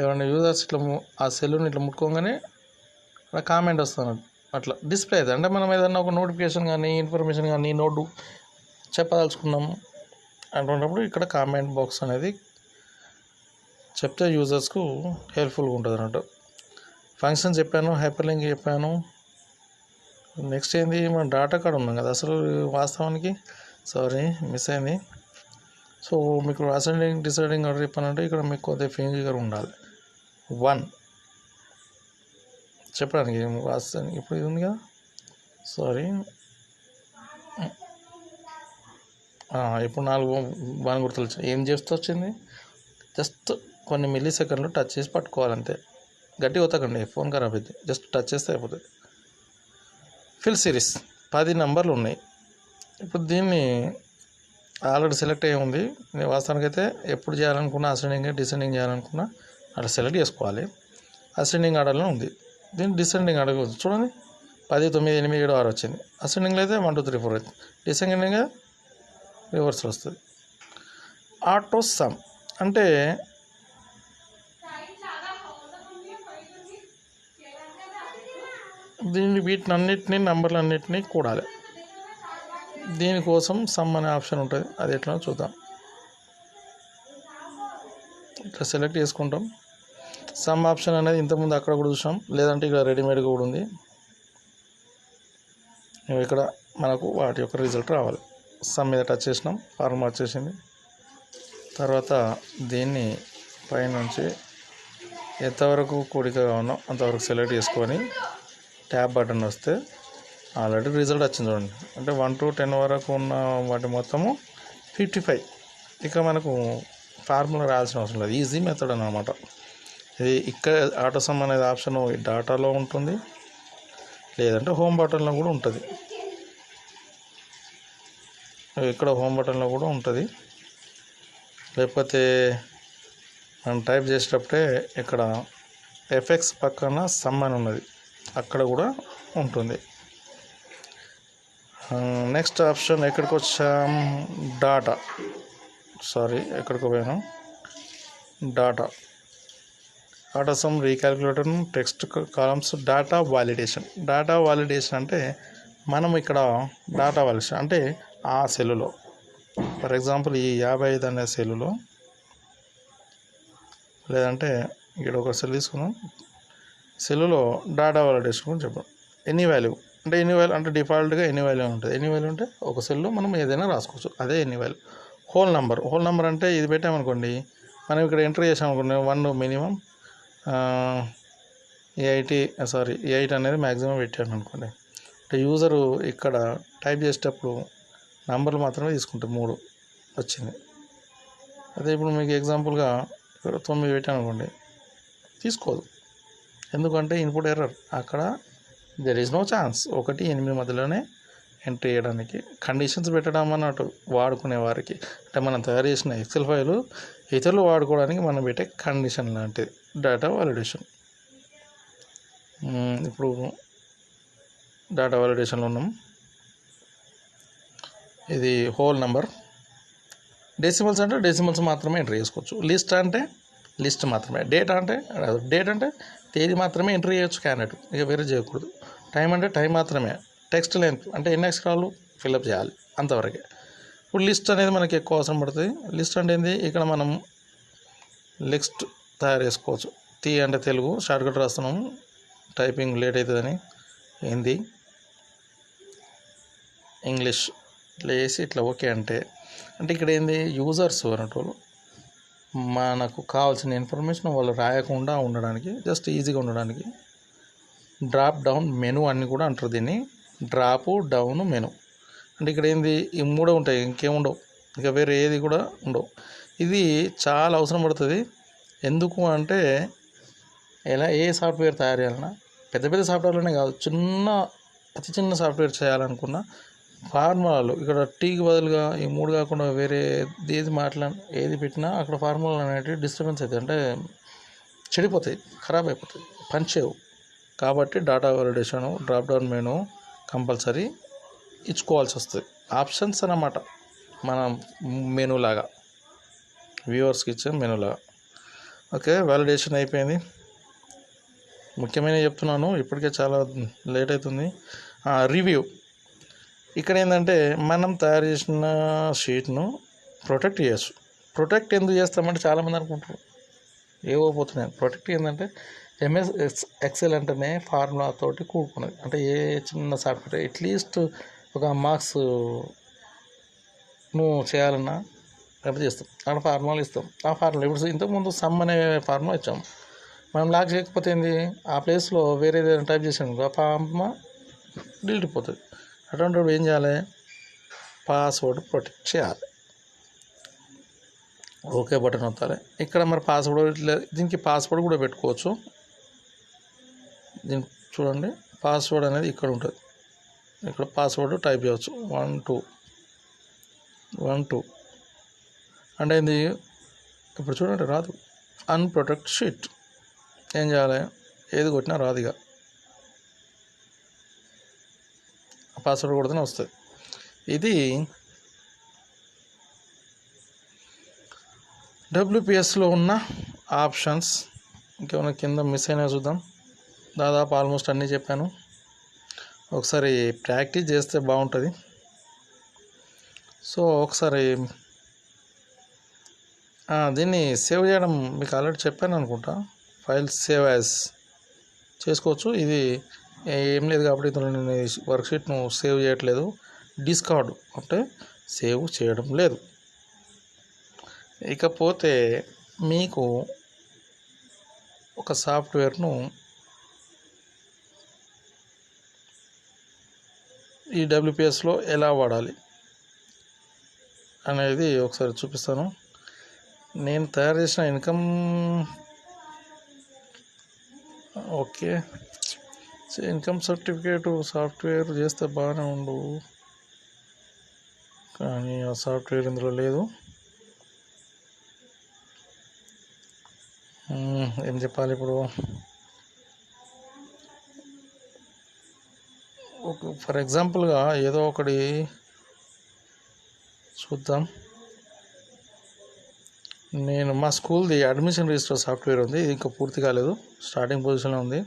ఎవరైనా యూజర్స్ ఇట్లా ఆ సెల్లుని ఇట్లా ముట్టుకోగానే అక్కడ కామెంట్ వస్తుంది అట్లా డిస్ప్లే అవుతుంది. అంటే మనం ఏదన్నా ఒక నోటిఫికేషన్ కానీ ఇన్ఫర్మేషన్ కానీ నోట్ చెప్పదలుచుకున్నాం అంటున్నప్పుడు ఇక్కడ కామెంట్ బాక్స్ అనేది చెప్తే యూజర్స్కు హెల్ప్ఫుల్గా ఉంటుంది అన్నట్టు. ఫంక్షన్ చెప్పాను, హైపర్ లింక్ చెప్పాను. నెక్స్ట్ ఏంది, మన డాటా కార్డ్ ఉన్నాం కదా అసలు వాస్తవానికి, సారీ మిస్ అయింది. సో మీకు అసెండింగ్ డిసైడింగ్ ఆర్డర్ చెప్పానంటే ఇక్కడ మీకు కొద్దిగా ఫింగర్ ఉండాలి 1 చెప్పడానికి. ఇప్పుడు ఇది ఉంది కదా, సారీ ఇప్పుడు 4 1 గుర్తులు వచ్చాయి. ఏం చేస్తూ వచ్చింది, జస్ట్ కొన్ని మిల్లీ సెకండ్లు టచ్ చేసి పట్టుకోవాలంతే. గట్టిగా వతకండి, ఫోన్ ఖరాబ్ అవుతుంది. జస్ట్ టచ్ చేస్తే అయిపోతుంది. ఫిల్ సిరీస్ 10 నంబర్లు ఉన్నాయి. ఇప్పుడు దీన్ని ఆల్రెడీ సెలెక్ట్ అయ్యి ఉంది. నేను వాస్తవానికి అయితే ఎప్పుడు చేయాలనుకున్నా అసెండింగ్ డిసెండింగ్ చేయాలనుకున్నా అట్లా సెలెక్ట్ చేసుకోవాలి. అసెండింగ్ ఆర్డర్లో ఉంది. దీన్ని డిసెండింగ్ ఆర్డర్ చూడండి, 10 9 8 7 6 వచ్చింది. అసెండింగ్లో అయితే 1 2 3 4 అవుతుంది. డిసెండింగ్ రివర్స్లో వస్తుంది. ఆటో సమ్ అంటే వీటినన్నిటినీ నంబర్లన్నింటినీ కూడాలి. దీనికోసం సమ్ అనే ఆప్షన్ ఉంటుంది, అది ఎట్లా చూద్దాం. ఇట్లా సెలెక్ట్ చేసుకుంటాం. సమ్ ఆప్షన్ అనేది ఇంతకుముందు అక్కడ కూడా చూసాం, లేదంటే ఇక్కడ రెడీమేడ్గా కూడా ఉంది. ఇక్కడ మనకు వాటి యొక్క రిజల్ట్ రావాలి. సమ్ మీద టచ్ చేసినాం, ఫార్ములా వచ్చేసింది. తర్వాత దీన్ని పైనుంచి ఎంతవరకు కూడికగా ఉన్నాం అంతవరకు సెలెక్ట్ చేసుకొని ట్యాబ్ బటన్ వస్తే ఆల్రెడీ రిజల్ట్ వచ్చింది చూడండి. అంటే 1 to 10 వరకు ఉన్న వాటి మొత్తము 55. ఇక మనకు ఫార్ములా రాయాల్సిన అవసరం లేదు, ఈజీ మెథడ్ అన్నమాట ఇది. ఇక్కడ ఆటో సమ్ అనేది ఆప్షన్ డాటాలో ఉంటుంది, లేదంటే హోమ్ బటన్లో కూడా ఉంటుంది. ఇక్కడ హోమ్ బటన్లో కూడా ఉంటుంది, లేకపోతే మనం టైప్ చేసేటప్పుడే ఇక్కడ ఎఫెక్ట్స్ పక్కన సమ్ అని ఉన్నది, అక్కడ కూడా ఉంటుంది. నెక్స్ట్ ఆప్షన్ ఎక్కడికి వచ్చాం, డాటా, సారీ ఎక్కడికి పోయాను, data sum recalculator text columns data validation. Data validation అంటే మనం ఇక్కడ డాటా వాలిడేషన్ అంటే ఆ సెల్లులో, ఫర్ ఎగ్జాంపుల్ ఈ 55 అనే సెల్లులో, లేదంటే ఇక్కడ ఒక సెల్ తీసుకున్నాం, సెల్లులో డాటా వాలిడేషన్ గురించి చెప్పాం. ఎనీ వాల్యూ అంటే డిఫాల్ట్గా ఎనీ వాల్యూ ఉంటుంది. ఎనీ వాల్యూ అంటే ఒక సెల్లో మనం ఏదైనా రాసుకోవచ్చు, అదే ఎనీ వాల్యూ. హోల్ నెంబర్ అంటే ఇది పెట్టామనుకోండి, మనం ఇక్కడ ఎంటర్ చేసామనుకోండి 1 మినిమం 8 అనేది మ్యాక్సిమం పెట్టాను అనుకోండి. అంటే యూజరు ఇక్కడ టైప్ చేసేటప్పుడు నంబర్లు మాత్రమే తీసుకుంటాం, 3 వచ్చింది. అదే ఇప్పుడు మీకు ఎగ్జాంపుల్గా ఇక్కడ 9 పెట్టాను అనుకోండి, తీసుకోదు. ఎందుకంటే ఇన్పుట్ ఎర్రర్, అక్కడ దెర్ ఈజ్ నో ఛాన్స్ 1 8 మధ్యలోనే ఎంట్రీ చేయడానికి. కండిషన్స్ పెట్టడం అన్నట్టు వాడుకునే వారికి, అంటే మనం తయారు చేసిన ఎక్సెల్ ఫైలు ఇతరులు వాడుకోవడానికి మనం పెట్టే కండిషన్ లాంటిది డాటా వాలిడేషన్. ఇప్పుడు డాటా వాలిడేషన్లో ఉన్నాం. ఇది హోల్ నెంబర్. డెసిమల్స్ అంటే డెసిమల్స్ మాత్రమే ఎంట్రీ చేసుకోవచ్చు. లిస్ట్ అంటే లిస్ట్ మాత్రమే. డేట్ అంటే తేదీ మాత్రమే ఎంట్రీ చేయొచ్చు క్యాండిడేట్, ఇక వేరే చేయకూడదు. టైం అంటే టైం మాత్రమే. టెక్స్ట్ లెంత్ అంటే ఎన్ని అక్షరాలు ఫిల్అప్ చేయాలి అంతవరకే. ఇప్పుడు లిస్ట్ అనేది మనకి ఎక్కువ అవసరం పడుతుంది. లిస్ట్ అంటే ఏంది, ఇక్కడ మనం లిస్ట్ తయారు చేసుకోవచ్చు. అంటే తెలుగు షార్ట్కట్ రాస్తున్నాము, టైపింగ్ లేట్ అవుతుందని. హిందీ, ఇంగ్లీష్ ఇట్లా వేసి ఇట్లా ఓకే అంటే ఇక్కడ ఏంది, యూజర్స్ అన్నట్టు మనకు కావాల్సిన ఇన్ఫర్మేషన్ వాళ్ళు రాయకుండా ఉండడానికి, జస్ట్ ఈజీగా ఉండడానికి డ్రాప్ డౌన్ మెనూ అని కూడా అంటారు దీన్ని. డ్రాప్ డౌన్ మెనూ అంటే ఇక్కడ ఏంది, ఈ 3 ఉంటాయి, ఇంకేముండవు, ఇక వేరే ఏది కూడా ఉండవు. ఇది చాలా అవసరం పడుతుంది. ఎందుకు అంటే ఏ సాఫ్ట్వేర్ తయారు చేయాలన్నా, పెద్ద సాఫ్ట్వేర్లోనే కాదు, అతి చిన్న సాఫ్ట్వేర్ చేయాలనుకున్న ఫార్ములాలు, ఇక్కడ టీకి బదులుగా ఈ 3 కాకుండా వేరే ఏది పెట్టినా అక్కడ ఫార్ములాలు అనేవి డిస్టర్బెన్స్ అవుతాయి, అంటే చెడిపోతాయి, ఖరాబ్ అయిపోతాయి, పనిచేయవు. కాబట్టి data validation drop down menu compulsory ఇచ్చుకోవాల్సి వస్తుంది. ఆప్షన్స్ అన్నమాట, మన మెనూ లాగా, వ్యూవర్స్కి ఇచ్చే మెనూ లాగా. ఓకే, వ్యాలిడేషన్ అయిపోయింది. ముఖ్యమైన చెప్తున్నాను, ఇప్పటికే చాలా లేట్ అవుతుంది. రివ్యూ. ఇక్కడ ఏంటంటే మనం తయారు చేసిన షీట్ను ప్రొటెక్ట్ చేయొచ్చు. ప్రొటెక్ట్ ఎందుకు చేస్తామంటే చాలామంది అనుకుంటారు ఏవో పోతున్నాయి. ప్రొటెక్ట్ ఏంటంటే ఎంఎస్ ఎక్సెల్ అంటేనే ఫార్ములా తోటి కూడుకున్నది. అంటే ఏ చిన్న సాఫ్ట్వేర్ అట్లీస్ట్ ఒక మార్క్స్ నువ్వు చేయాలన్నా అట్లా చేస్తాం. అక్కడ ఫార్ములాలు ఇస్తాం. ఆ ఫార్ములా ఇప్పుడు ఇంతకుముందు సమ్ అనే ఫార్ములా ఇచ్చాం. మనం లాక్ చేయకపోతే ఏంది, ఆ ప్లేస్లో వేరే ఏదైనా టైప్ చేసాను ఆ ఫార్ములా డిలీట్ అయిపోతుంది. అటువంటిప్పుడు ఏం చేయాలి, పాస్వర్డ్ ప్రొటెక్ట్ చేయాలి. ఓకే బటన్ నొత్తాలి. ఇక్కడ మరి పాస్వర్డ్ దీనికి పాస్వర్డ్ కూడా పెట్టుకోవచ్చు. దీనికి చూడండి, పాస్వర్డ్ అనేది ఇక్కడ ఉంటుంది. ఇక్కడ పాస్వర్డ్ టైప్ చేయవచ్చు 12 అంటే ఇది ఇప్పుడు చూడండి రాదు. అన్ప్రొటెక్ట్ షీట్ ఏం చేయాలి, ఏది కొట్టినా రాదు. ఇక పాస్వర్డ్ కొడితేనే వస్తుంది. ఇది డబ్ల్యూపిఎస్లో ఉన్న ఆప్షన్స్. ఇంకేమైనా కింద మిస్ అయినా చూద్దాం. దాదాపు ఆల్మోస్ట్ అన్నీ చెప్పాను. ఒకసారి ప్రాక్టీస్ చేస్తే బాగుంటుంది. సో ఒకసారి దీన్ని సేవ్ చేయడం మీకు ఆల్రెడీ చెప్పాను అనుకుంటా. ఫైల్ సేవ్ యాజ్ చేసుకోవచ్చు. ఇది ఏం లేదు కాబట్టి ఇందులో నేను వర్క్షీట్ను సేవ్ చేయట్లేదు. డిస్కార్డ్ అంటే సేవ్ చేయడం లేదు. ఇకపోతే మీకు ఒక సాఫ్ట్వేర్ను ఈ డబ్ల్యూపిఎస్లో ఎలా వాడాలి అనేది ఒకసారి చూపిస్తాను. నేను తయారు చేసిన ఇన్కమ్ ఇన్కమ్ సర్టిఫికేట్ సాఫ్ట్వేర్ చేస్తే బాగానే ఉండు, కానీ ఆ సాఫ్ట్వేర్ ఇందులో లేదు. ఏం చెప్పాలి ఇప్పుడు, ఫర్ ఎగ్జాంపుల్గా ఏదో ఒకటి చూద్దాం. నేను మా స్కూల్ది అడ్మిషన్ రిజిస్టర్ సాఫ్ట్వేర్ ఉంది. ఇది ఇంకా పూర్తి కాలేదు, స్టార్టింగ్ పొజిషన్లో ఉంది.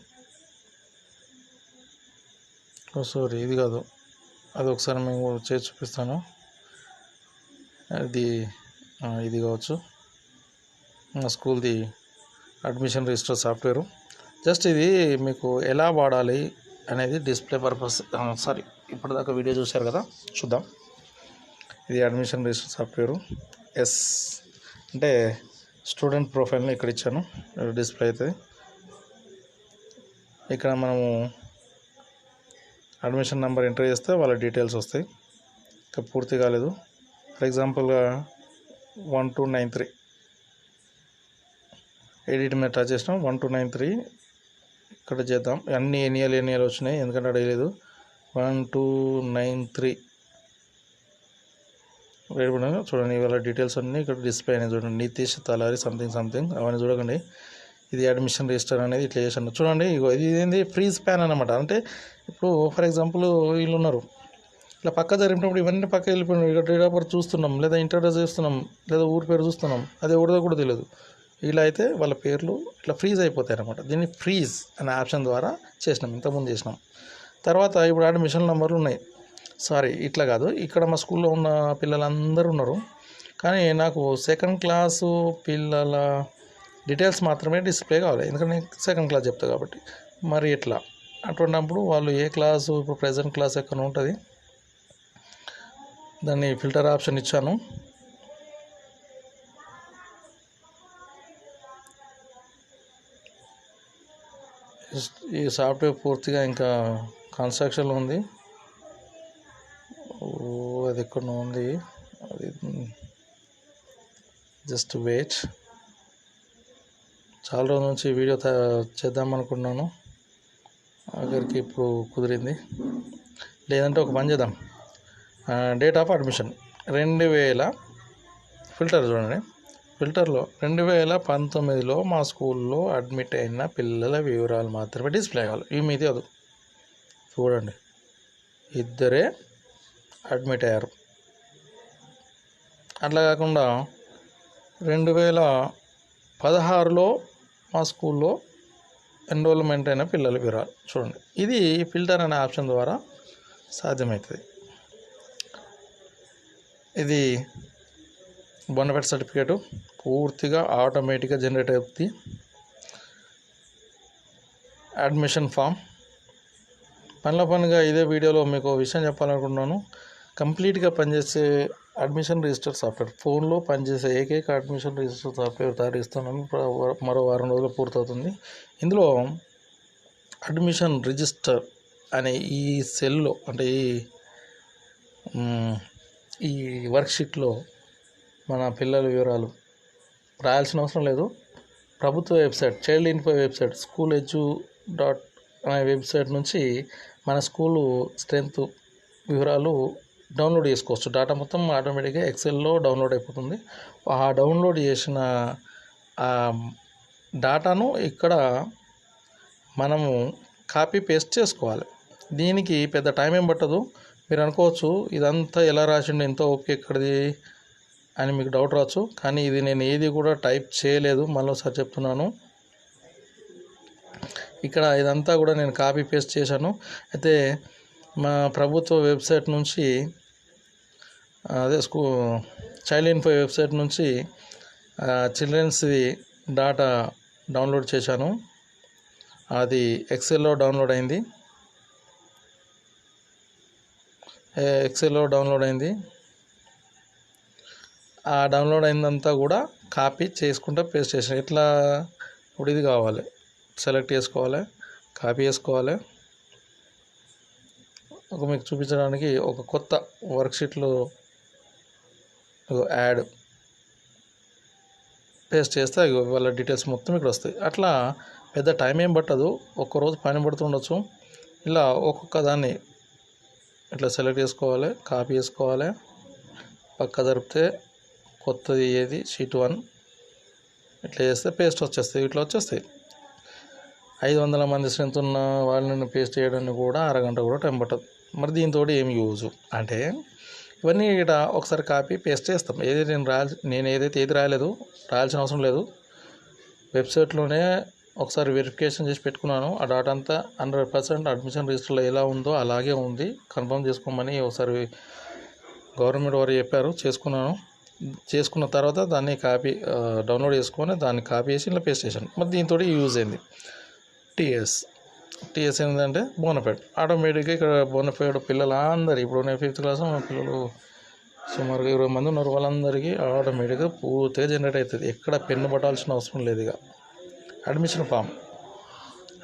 సారీ, ఇది కాదు, అది ఒకసారి మేము చేసి చూపిస్తాను. ఇది కావచ్చు, మా స్కూల్ది అడ్మిషన్ రిజిస్టర్ సాఫ్ట్వేరు. జస్ట్ ఇది మీకు ఎలా వాడాలి అనేది డిస్ప్లే పర్పస్. ఇప్పటిదాకా వీడియో చూశారు కదా, చూద్దాం. ఇది అడ్మిషన్ రిజిస్టర్ సాఫ్ట్వేరు. అంటే స్టూడెంట్ ప్రొఫైల్ని ఇక్కడ ఇచ్చాను, డిస్ప్లే అవుతుంది. ఇక్కడ మనము అడ్మిషన్ నెంబర్ ఎంటర్ చేస్తే వాళ్ళ డీటెయిల్స్ వస్తాయి. ఇంకా పూర్తి కాలేదు. ఫర్ ఎగ్జాంపుల్గా 1293 ఎడిట్ మీద టచ్ చేసినాం. 1293 ఇక్కడ చేద్దాం. అన్నీ ఎన్నియలు వచ్చినాయి, ఎందుకంటే అడగలేదు. 1293 చూడండి, ఇవాళ డీటెయిల్స్ అన్నీ ఇక్కడ డిస్ప్లే అయినాయి. చూడండి, నితీష్ తలారి సంథింగ్ అవన్నీ చూడకండి. ఇది అడ్మిషన్ రిజిస్టర్ అనేది ఇట్లా చేసాను. చూడండి, ఇది ఏంది, ఫ్రీజ్ ప్యాన్ అనమాట. అంటే ఇప్పుడు ఫర్ ఎగ్జాంపుల్ వీళ్ళు ఉన్నారు, ఇట్లా పక్క జరిపినప్పుడు ఇవన్నీ పక్క వెళ్ళిపోయినాయి. ఇక్కడ డేట్ ఆఫ్ బర్త్ చూస్తున్నాం, లేదా ఇంటర్వ్యూస్ చేస్తున్నాం, లేదా ఊరి పేరు చూస్తున్నాం, అది ఎవరిదో కూడా తెలియదు. ఇలా అయితే వాళ్ళ పేర్లు ఇట్లా ఫ్రీజ్ అయిపోతాయి అనమాట. దీన్ని ఫ్రీజ్ అనే ఆప్షన్ ద్వారా చేసినాం, ఇంతకుముందు చేసినాం. తర్వాత ఇప్పుడు అడ్మిషన్ నెంబర్లు ఉన్నాయి. ఇట్లా కాదు, ఇక్కడ మా స్కూల్లో ఉన్న పిల్లలందరూ ఉన్నారు, కానీ నాకు సెకండ్ క్లాసు పిల్లల డీటెయిల్స్ మాత్రమే డిస్ప్లే కావాలి, ఎందుకంటే నేను సెకండ్ క్లాస్ చెప్తా కాబట్టి. మరి ఎట్లా అటువంటిప్పుడు వాళ్ళు ఏ క్లాసు, ఇప్పుడు ప్రెజెంట్ క్లాస్ ఎక్కడ ఉంటుంది, దాన్ని ఫిల్టర్ ఆప్షన్ ఇచ్చాను. ఈ సాఫ్ట్వేర్ పూర్తిగా ఇంకా కన్స్ట్రక్షన్లో ఉంది. అది ఎక్కడ ఉంది, అది జస్ట్ వెయిట్. చాలా రోజుల నుంచి వీడియో చేద్దాం అనుకున్నాను, ఆఖరికి ఇప్పుడు కుదిరింది. లేదంటే ఒక పని చేద్దాం, డేట్ ఆఫ్ అడ్మిషన్ 2000 ఫిల్టర్ చూడండి. ఫిల్టర్లో 2019లో మా స్కూల్లో అడ్మిట్ అయిన పిల్లల వివరాలు మాత్రమే డిస్ప్లే కావాలి. ఇవి మీది కాదు. చూడండి, 2 అడ్మిట్ అయ్యారు. అట్లా కాకుండా 2000 16లో మా స్కూల్లో ఎన్రోల్మెంట్ అయిన పిల్లల వివరాలు చూడండి. ఇది ఫిల్టర్ అనే ఆప్షన్ ద్వారా సాధ్యమవుతుంది. ఇది బోనఫైడ్ సర్టిఫికేటు పూర్తిగా ఆటోమేటిక్గా జనరేట్ అవుతుంది. అడ్మిషన్ ఫామ్ పనిగా ఇదే వీడియోలో మీకు విషయం చెప్పాలనుకుంటున్నాను. కంప్లీట్గా పనిచేసే అడ్మిషన్ రిజిస్టర్ సాఫ్ట్వేర్, ఫోన్లో పనిచేసే ఏకైక అడ్మిషన్ రిజిస్టర్ సాఫ్ట్వేర్ తయారు ఇస్తున్నాను. మరో వారం రోజులు పూర్తవుతుంది. ఇందులో అడ్మిషన్ రిజిస్టర్ అనే ఈ సెల్లో అంటే ఈ వర్క్షీట్లో మన పిల్లల వివరాలు రాయాల్సిన అవసరం లేదు. ప్రభుత్వ website child info website SchoolEdu అనే వెబ్సైట్ నుంచి మన స్కూలు స్ట్రెంత్ వివరాలు డౌన్లోడ్ చేసుకోవచ్చు. డేటా మొత్తం ఆటోమేటిక్గా ఎక్సెల్లో డౌన్లోడ్ అయిపోతుంది. ఆ డౌన్లోడ్ చేసిన డేటాను ఇక్కడ మనము కాపీ పేస్ట్ చేసుకోవాలి. దీనికి పెద్ద టైం ఏం పట్టదు. మీరు అనుకోవచ్చు ఇదంతా ఎలా రాసిండు, ఎంతో ఓపిక ఎక్కడిది అని మీకు డౌట్ రావచ్చు. కానీ ఇది నేను ఏది కూడా టైప్ చేయలేదు, మళ్ళీసారి చెప్తున్నాను. ఇక్కడ ఇదంతా కూడా నేను కాపీ పేస్ట్ చేశాను. అయితే మా ప్రభుత్వ వెబ్సైట్ నుంచి అదే చైల్డ్ ఇన్ఫో వెబ్సైట్ నుంచి చిల్డ్రన్స్ది డాటా డౌన్లోడ్ చేశాను. అది ఎక్సెల్లో డౌన్లోడ్ అయింది. ఆ డౌన్లోడ్ అయిందంతా కూడా కాపీ చేసుకుంటూ పేస్ట్ చేసాను. ఇట్లా ఇప్పుడు ఇది కావాలి, సెలెక్ట్ చేసుకోవాలి, కాపీ చేసుకోవాలి. మీకు చూపించడానికి ఒక కొత్త వర్క్షీట్లో యాడ్ పేస్ట్ చేస్తే వాళ్ళ డీటెయిల్స్ మొత్తం ఇక్కడ వస్తాయి. అట్లా పెద్ద టైం ఏం పట్టదు, ఒక్కరోజు పని పడుతుండొచ్చు. ఇలా ఒక్కొక్క దాన్ని ఇట్లా సెలెక్ట్ చేసుకోవాలి, కాపీ చేసుకోవాలి, పక్క జరిపితే కొత్తది ఏది షీట్ 1 ఇట్లా చేస్తే పేస్ట్ వచ్చేస్తాయి. ఇట్లా వచ్చేస్తాయి. 500 మంది స్ట్రెంత్ ఉన్న వాళ్ళని పేస్ట్ చేయడానికి కూడా అరగంట కూడా టైం పట్టదు. మరి దీంతో ఏం యూజ్ అంటే ఇవన్నీ ఇక్కడ ఒకసారి కాపీ పేస్ట్ చేస్తాం. నేను ఏదైతే రాయలేదు, రాయాల్సిన అవసరం లేదు. వెబ్సైట్లోనే ఒకసారి వెరిఫికేషన్ చేసి పెట్టుకున్నాను. ఆ డాటా అంతా 100% అడ్మిషన్ రిజిస్టర్లో ఎలా ఉందో అలాగే ఉంది. కన్ఫర్మ్ చేసుకోమని ఒకసారి గవర్నమెంట్ వారు చెప్పారు. చేసుకున్న తర్వాత దాన్ని డౌన్లోడ్ చేసుకొని దాన్ని కాపీ చేసి ఇలా పేస్ట్ చేశాను. మరి దీంతో యూజ్ అయింది. టీఎస్ ఏంటంటే బోనఫైడ్. ఆటోమేటిక్గా ఇక్కడ బోనఫైడ్ పిల్లలందరూ ఇప్పుడు నేను 5th క్లాస్ మా పిల్లలు సుమారుగా 20 మంది ఉన్నారు. వాళ్ళందరికీ ఆటోమేటిక్గా పూర్తిగా జనరేట్ అవుతుంది. ఎక్కడ పెన్ను పట్టాల్సిన అవసరం లేదు. ఇక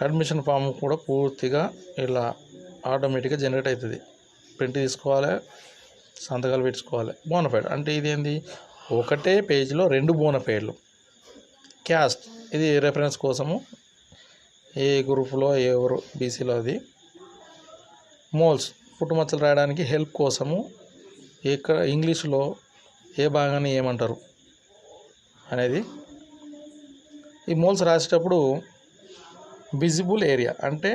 అడ్మిషన్ ఫామ్ కూడా పూర్తిగా ఇలా ఆటోమేటిక్గా జనరేట్ అవుతుంది. ప్రింట్ తీసుకోవాలి, సంతకాలు పెట్టుకోవాలి. బోనఫైడ్ అంటే ఇదేంది, ఒకటే పేజీలో 2 బోనఫైడ్లు. క్యాస్ట్ ఇది రెఫరెన్స్ కోసము, ఏ గ్రూప్లో ఎవరు బీసీలో అది. మోల్స్ పుట్టుమచ్చలు రాయడానికి హెల్ప్ కోసము, ఇంగ్లీష్లో ఏ భాగాన్ని ఏమంటారు అనేది. ఈ మోల్స్ రాసేటప్పుడు విజిబుల్ ఏరియా అంటే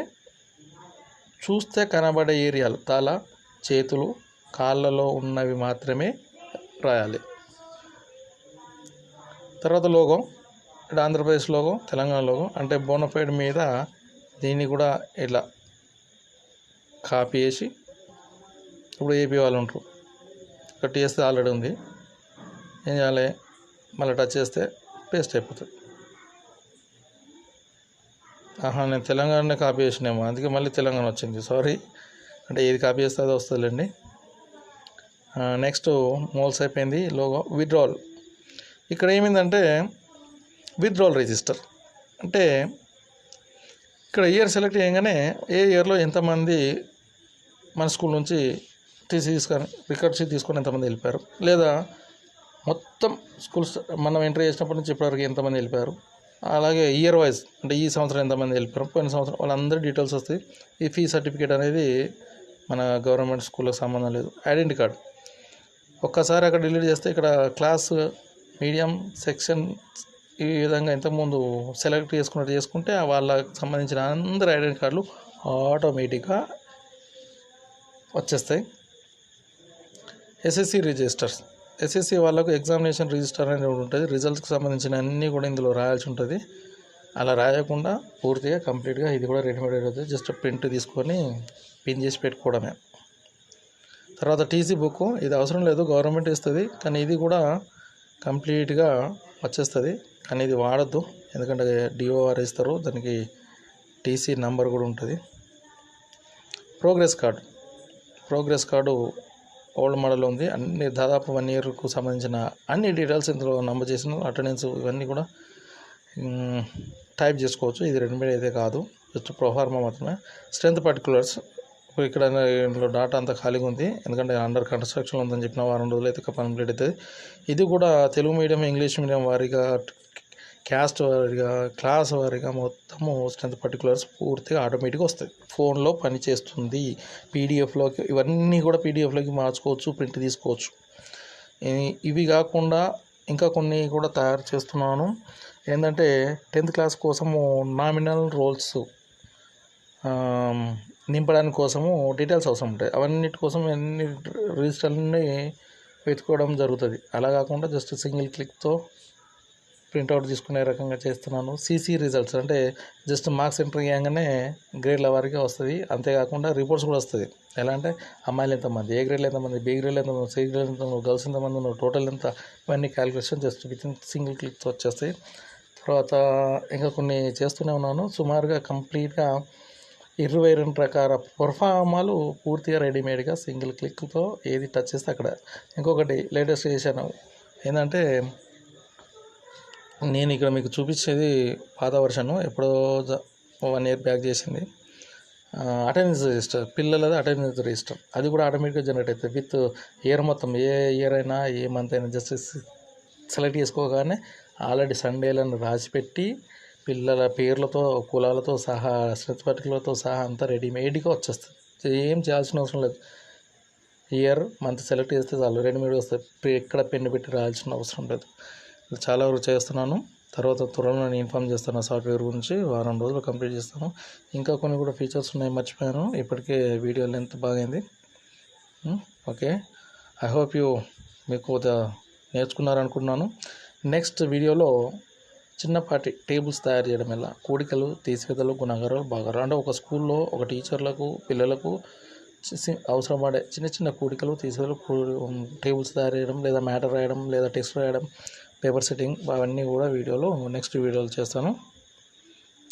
చూస్తే కనబడే ఏరియాలు, తల, చేతులు, కాళ్ళలో ఉన్నవి మాత్రమే రాయాలి. తర్వాత లోగో, ఇక్కడ ఆంధ్రప్రదేశ్ లోగో, తెలంగాణ లోగో అంటే బోనఫైడ్ మీద దీన్ని కూడా ఇలా కాపీ చేసి, ఇప్పుడు ఏపీ వాళ్ళు ఉంటారు, ఇక్కడ చేస్తే ఆల్రెడీ ఉంది, ఏం చేయాలి, మళ్ళీ టచ్ చేస్తే పేస్ట్ అయిపోతుంది. నేను తెలంగాణనే కాపీ చేసినాము, అందుకే మళ్ళీ తెలంగాణ వచ్చింది, సారీ. అంటే ఏది కాపీ చేస్తే అది వస్తుందిలేండి. నెక్స్ట్ మోల్స్ అయిపోయింది. Logo, withdrawal. ఇక్కడ ఏమైందంటే విత్డ్రావల్ రిజిస్టర్ అంటే ఇక్కడ ఇయర్ సెలెక్ట్ చేయగానే ఏ ఇయర్లో ఎంతమంది మన స్కూల్ నుంచి టీసీ తీసుకొని రికార్డ్ షీట్ తీసుకొని ఎంతమంది వెళ్ళిపోయారు, లేదా మొత్తం స్కూల్స్ మనం ఎంట్రీ చేసినప్పటి నుంచి ఇప్పటివరకు ఎంతమంది వెళ్ళిపోయారు, అలాగే ఇయర్ వైజ్ అంటే ఈ సంవత్సరం ఎంతమంది వెళ్ళిపోయారు, పోయిన సంవత్సరం, వాళ్ళందరి డీటెయిల్స్ వస్తాయి. ఈ ఫీ సర్టిఫికేట్ అనేది మన గవర్నమెంట్ స్కూల్కి సంబంధం లేదు. ఐడెంటిటీ కార్డ్ ఒక్కసారి అక్కడ డిలీట్ చేస్తే ఇక్కడ క్లాస్, మీడియం, సెక్షన్ ఈ విధంగా ఇంతకుముందు సెలెక్ట్ చేసుకుంటే వాళ్ళకి సంబంధించిన అందరి ఐడెంటిటీ కార్డులు ఆటోమేటిక్గా వచ్చేస్తాయి. ఎస్ఎస్సి రిజిస్టర్స్ ఎస్ఎస్సి వాళ్ళకు ఎగ్జామినేషన్ రిజిస్టర్ అనేది ఉంటుంది. రిజల్ట్స్కి సంబంధించిన అన్నీ కూడా ఇందులో రాయాల్సి ఉంటుంది. అలా రాయకుండా పూర్తిగా కంప్లీట్గా ఇది కూడా రెడీమేడ్ అవుతుంది. జస్ట్ ప్రింట్ తీసుకొని పిన్ చేసి పెట్టుకోవడమే. తర్వాత టీసీ బుక్ ఇది అవసరం లేదు, గవర్నమెంట్ ఇస్తుంది. కానీ ఇది కూడా కంప్లీట్గా వచ్చేస్తుంది. కానీ ఇది వాడద్దు, ఎందుకంటే డిఓఆర్ ఇస్తారు, దానికి టీసీ నంబర్ కూడా ఉంటుంది. ప్రోగ్రెస్ కార్డు ఓల్డ్ మోడల్ ఉంది. అన్ని దాదాపు 1 ఇయర్కు సంబంధించిన అన్ని డీటెయిల్స్ ఇందులో నమోదు చేసిన అటెండెన్స్ ఇవన్నీ కూడా టైప్ చేసుకోవచ్చు. ఇది రెడీమేడ్ అయితే కాదు, జస్ట్ ప్రొఫార్మా మాత్రమే. స్ట్రెంత్ పర్టికులర్స్ ఇక్కడ ఇందులో డాటా అంతా ఖాళీగా ఉంది, ఎందుకంటే అండర్ కన్స్ట్రక్షన్ ఉందని చెప్పిన వారం రోజులు అయితే కంప్లీట్ అవుతుంది. ఇది కూడా తెలుగు మీడియం, ఇంగ్లీష్ మీడియం వారిగా, క్యాస్ట్ వారిగా, క్లాస్ వారిగా మొత్తము స్ట్రెంత్ పర్టికులర్స్ పూర్తిగా ఆటోమేటిక్గా వస్తాయి. ఫోన్లో పనిచేస్తుంది. పీడిఎఫ్లోకి ఇవన్నీ కూడా పీడిఎఫ్లోకి మార్చుకోవచ్చు, ప్రింట్ తీసుకోవచ్చు. ఇవి కాకుండా ఇంకా కొన్ని కూడా తయారు చేస్తున్నాను. ఏంటంటే 10th క్లాస్ కోసము నామినల్ రోల్స్ నింపడానికి కోసము డీటెయిల్స్ అవసరం ఉంటాయి. అవన్నిటి కోసం అన్ని రిజిస్టర్లని వెతుకోవడం జరుగుతుంది. అలా కాకుండా జస్ట్ సింగిల్ క్లిక్తో ప్రింట్అవుట్ తీసుకునే రకంగా చేస్తున్నాను. సీసీ రిజల్ట్స్ అంటే జస్ట్ మార్క్స్ ఎంటర్ చేయగానే గ్రేడ్ల వారికి వస్తుంది. అంతేకాకుండా రిపోర్ట్స్ కూడా వస్తుంది. ఎలా అంటే అమ్మాయిలు ఎంతమంది, ఏ గ్రేడ్లు ఎంతమంది, బి గ్రేడ్లు ఎంతమంది, సి గ్రేడ్ ఎంతమంది, గర్ల్స్ ఎంతమంది ఉన్నారు, టోటల్ ఎంత, ఇవన్నీ క్యాలిక్యులేషన్ జస్ట్ విత్ సింగిల్ క్లిక్తో వచ్చేస్తాయి. తర్వాత ఇంకా కొన్ని చేస్తూనే ఉన్నాను. సుమారుగా కంప్లీట్గా 22 రకాల పర్ఫార్మాలు పూర్తిగా రెడీమేడ్గా సింగిల్ క్లిక్తో ఏది టచ్ చేస్తే అక్కడ. ఇంకొకటి లేటెస్ట్ చేశాను ఏంటంటే, నేను ఇక్కడ మీకు చూపించేది పాత వర్షను, ఎప్పుడో 1 ఇయర్ బ్యాక్ చేసింది. అటెండెన్స్ రిజిస్టర్, పిల్లలది అటెండెన్స్ రిజిస్టర్, అది కూడా ఆటోమేటిక్గా జనరేట్ అవుతుంది విత్ ఇయర్ మొత్తం. ఏ ఇయర్ అయినా ఏ మంత్ అయినా జస్ట్ సెలెక్ట్ చేసుకోగానే ఆల్రెడీ సండేలను రాసిపెట్టి పిల్లల పేర్లతో, కులాలతో సహా, స్ట్రెంత్ పర్టికులర్తో సహా అంతా రెడీమేడ్గా వచ్చేస్తుంది. ఏం చేయాల్సిన అవసరం లేదు. ఇయర్ మంత్ సెలెక్ట్ చేస్తే చాలు, రెడీమేడ్గా వస్తుంది. ఎక్కడ పెన్ను పెట్టి రాయాల్సిన అవసరం లేదు. చాలా వరకు చేస్తున్నాను. తర్వాత త్వరలో నేను ఇన్ఫామ్ చేస్తాను సాఫ్ట్వేర్ గురించి. వారం రోజులు కంప్లీట్ చేస్తాను. ఇంకా కొన్ని కూడా ఫీచర్స్ ఉన్నాయి, మర్చిపోయాను. ఇప్పటికే వీడియో లెంత్ బాగైంది. ఓకే, ఐ హోప్ మీకు నేర్చుకున్నారనుకుంటున్నాను. నెక్స్ట్ వీడియోలో చిన్నపాటి టేబుల్స్ తయారు చేయడం, ఎలా కూడికలు, తీసివేతలు, గుణకారాలు, భాగాలు, అంటే ఒక స్కూల్లో ఒక టీచర్లకు, పిల్లలకు అవసరం పడే చిన్న చిన్న కూడికలు, తీసివేతలు, టేబుల్స్ తయారు చేయడం, లేదా మ్యాటర్ రాయడం, లేదా టెక్స్ట్ రాయడం, పేపర్ సెట్టింగ్, అవన్నీ కూడా నెక్స్ట్ వీడియోలో చేస్తాను.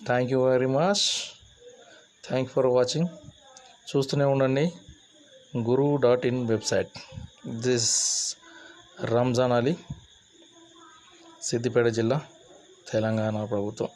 Thank you very much. Thank for watching. చూస్తూనే ఉండండి guru.in website. This Ramzan Ali, Siddipet జిల్లా, తెలంగాణ ప్రభుత్వం.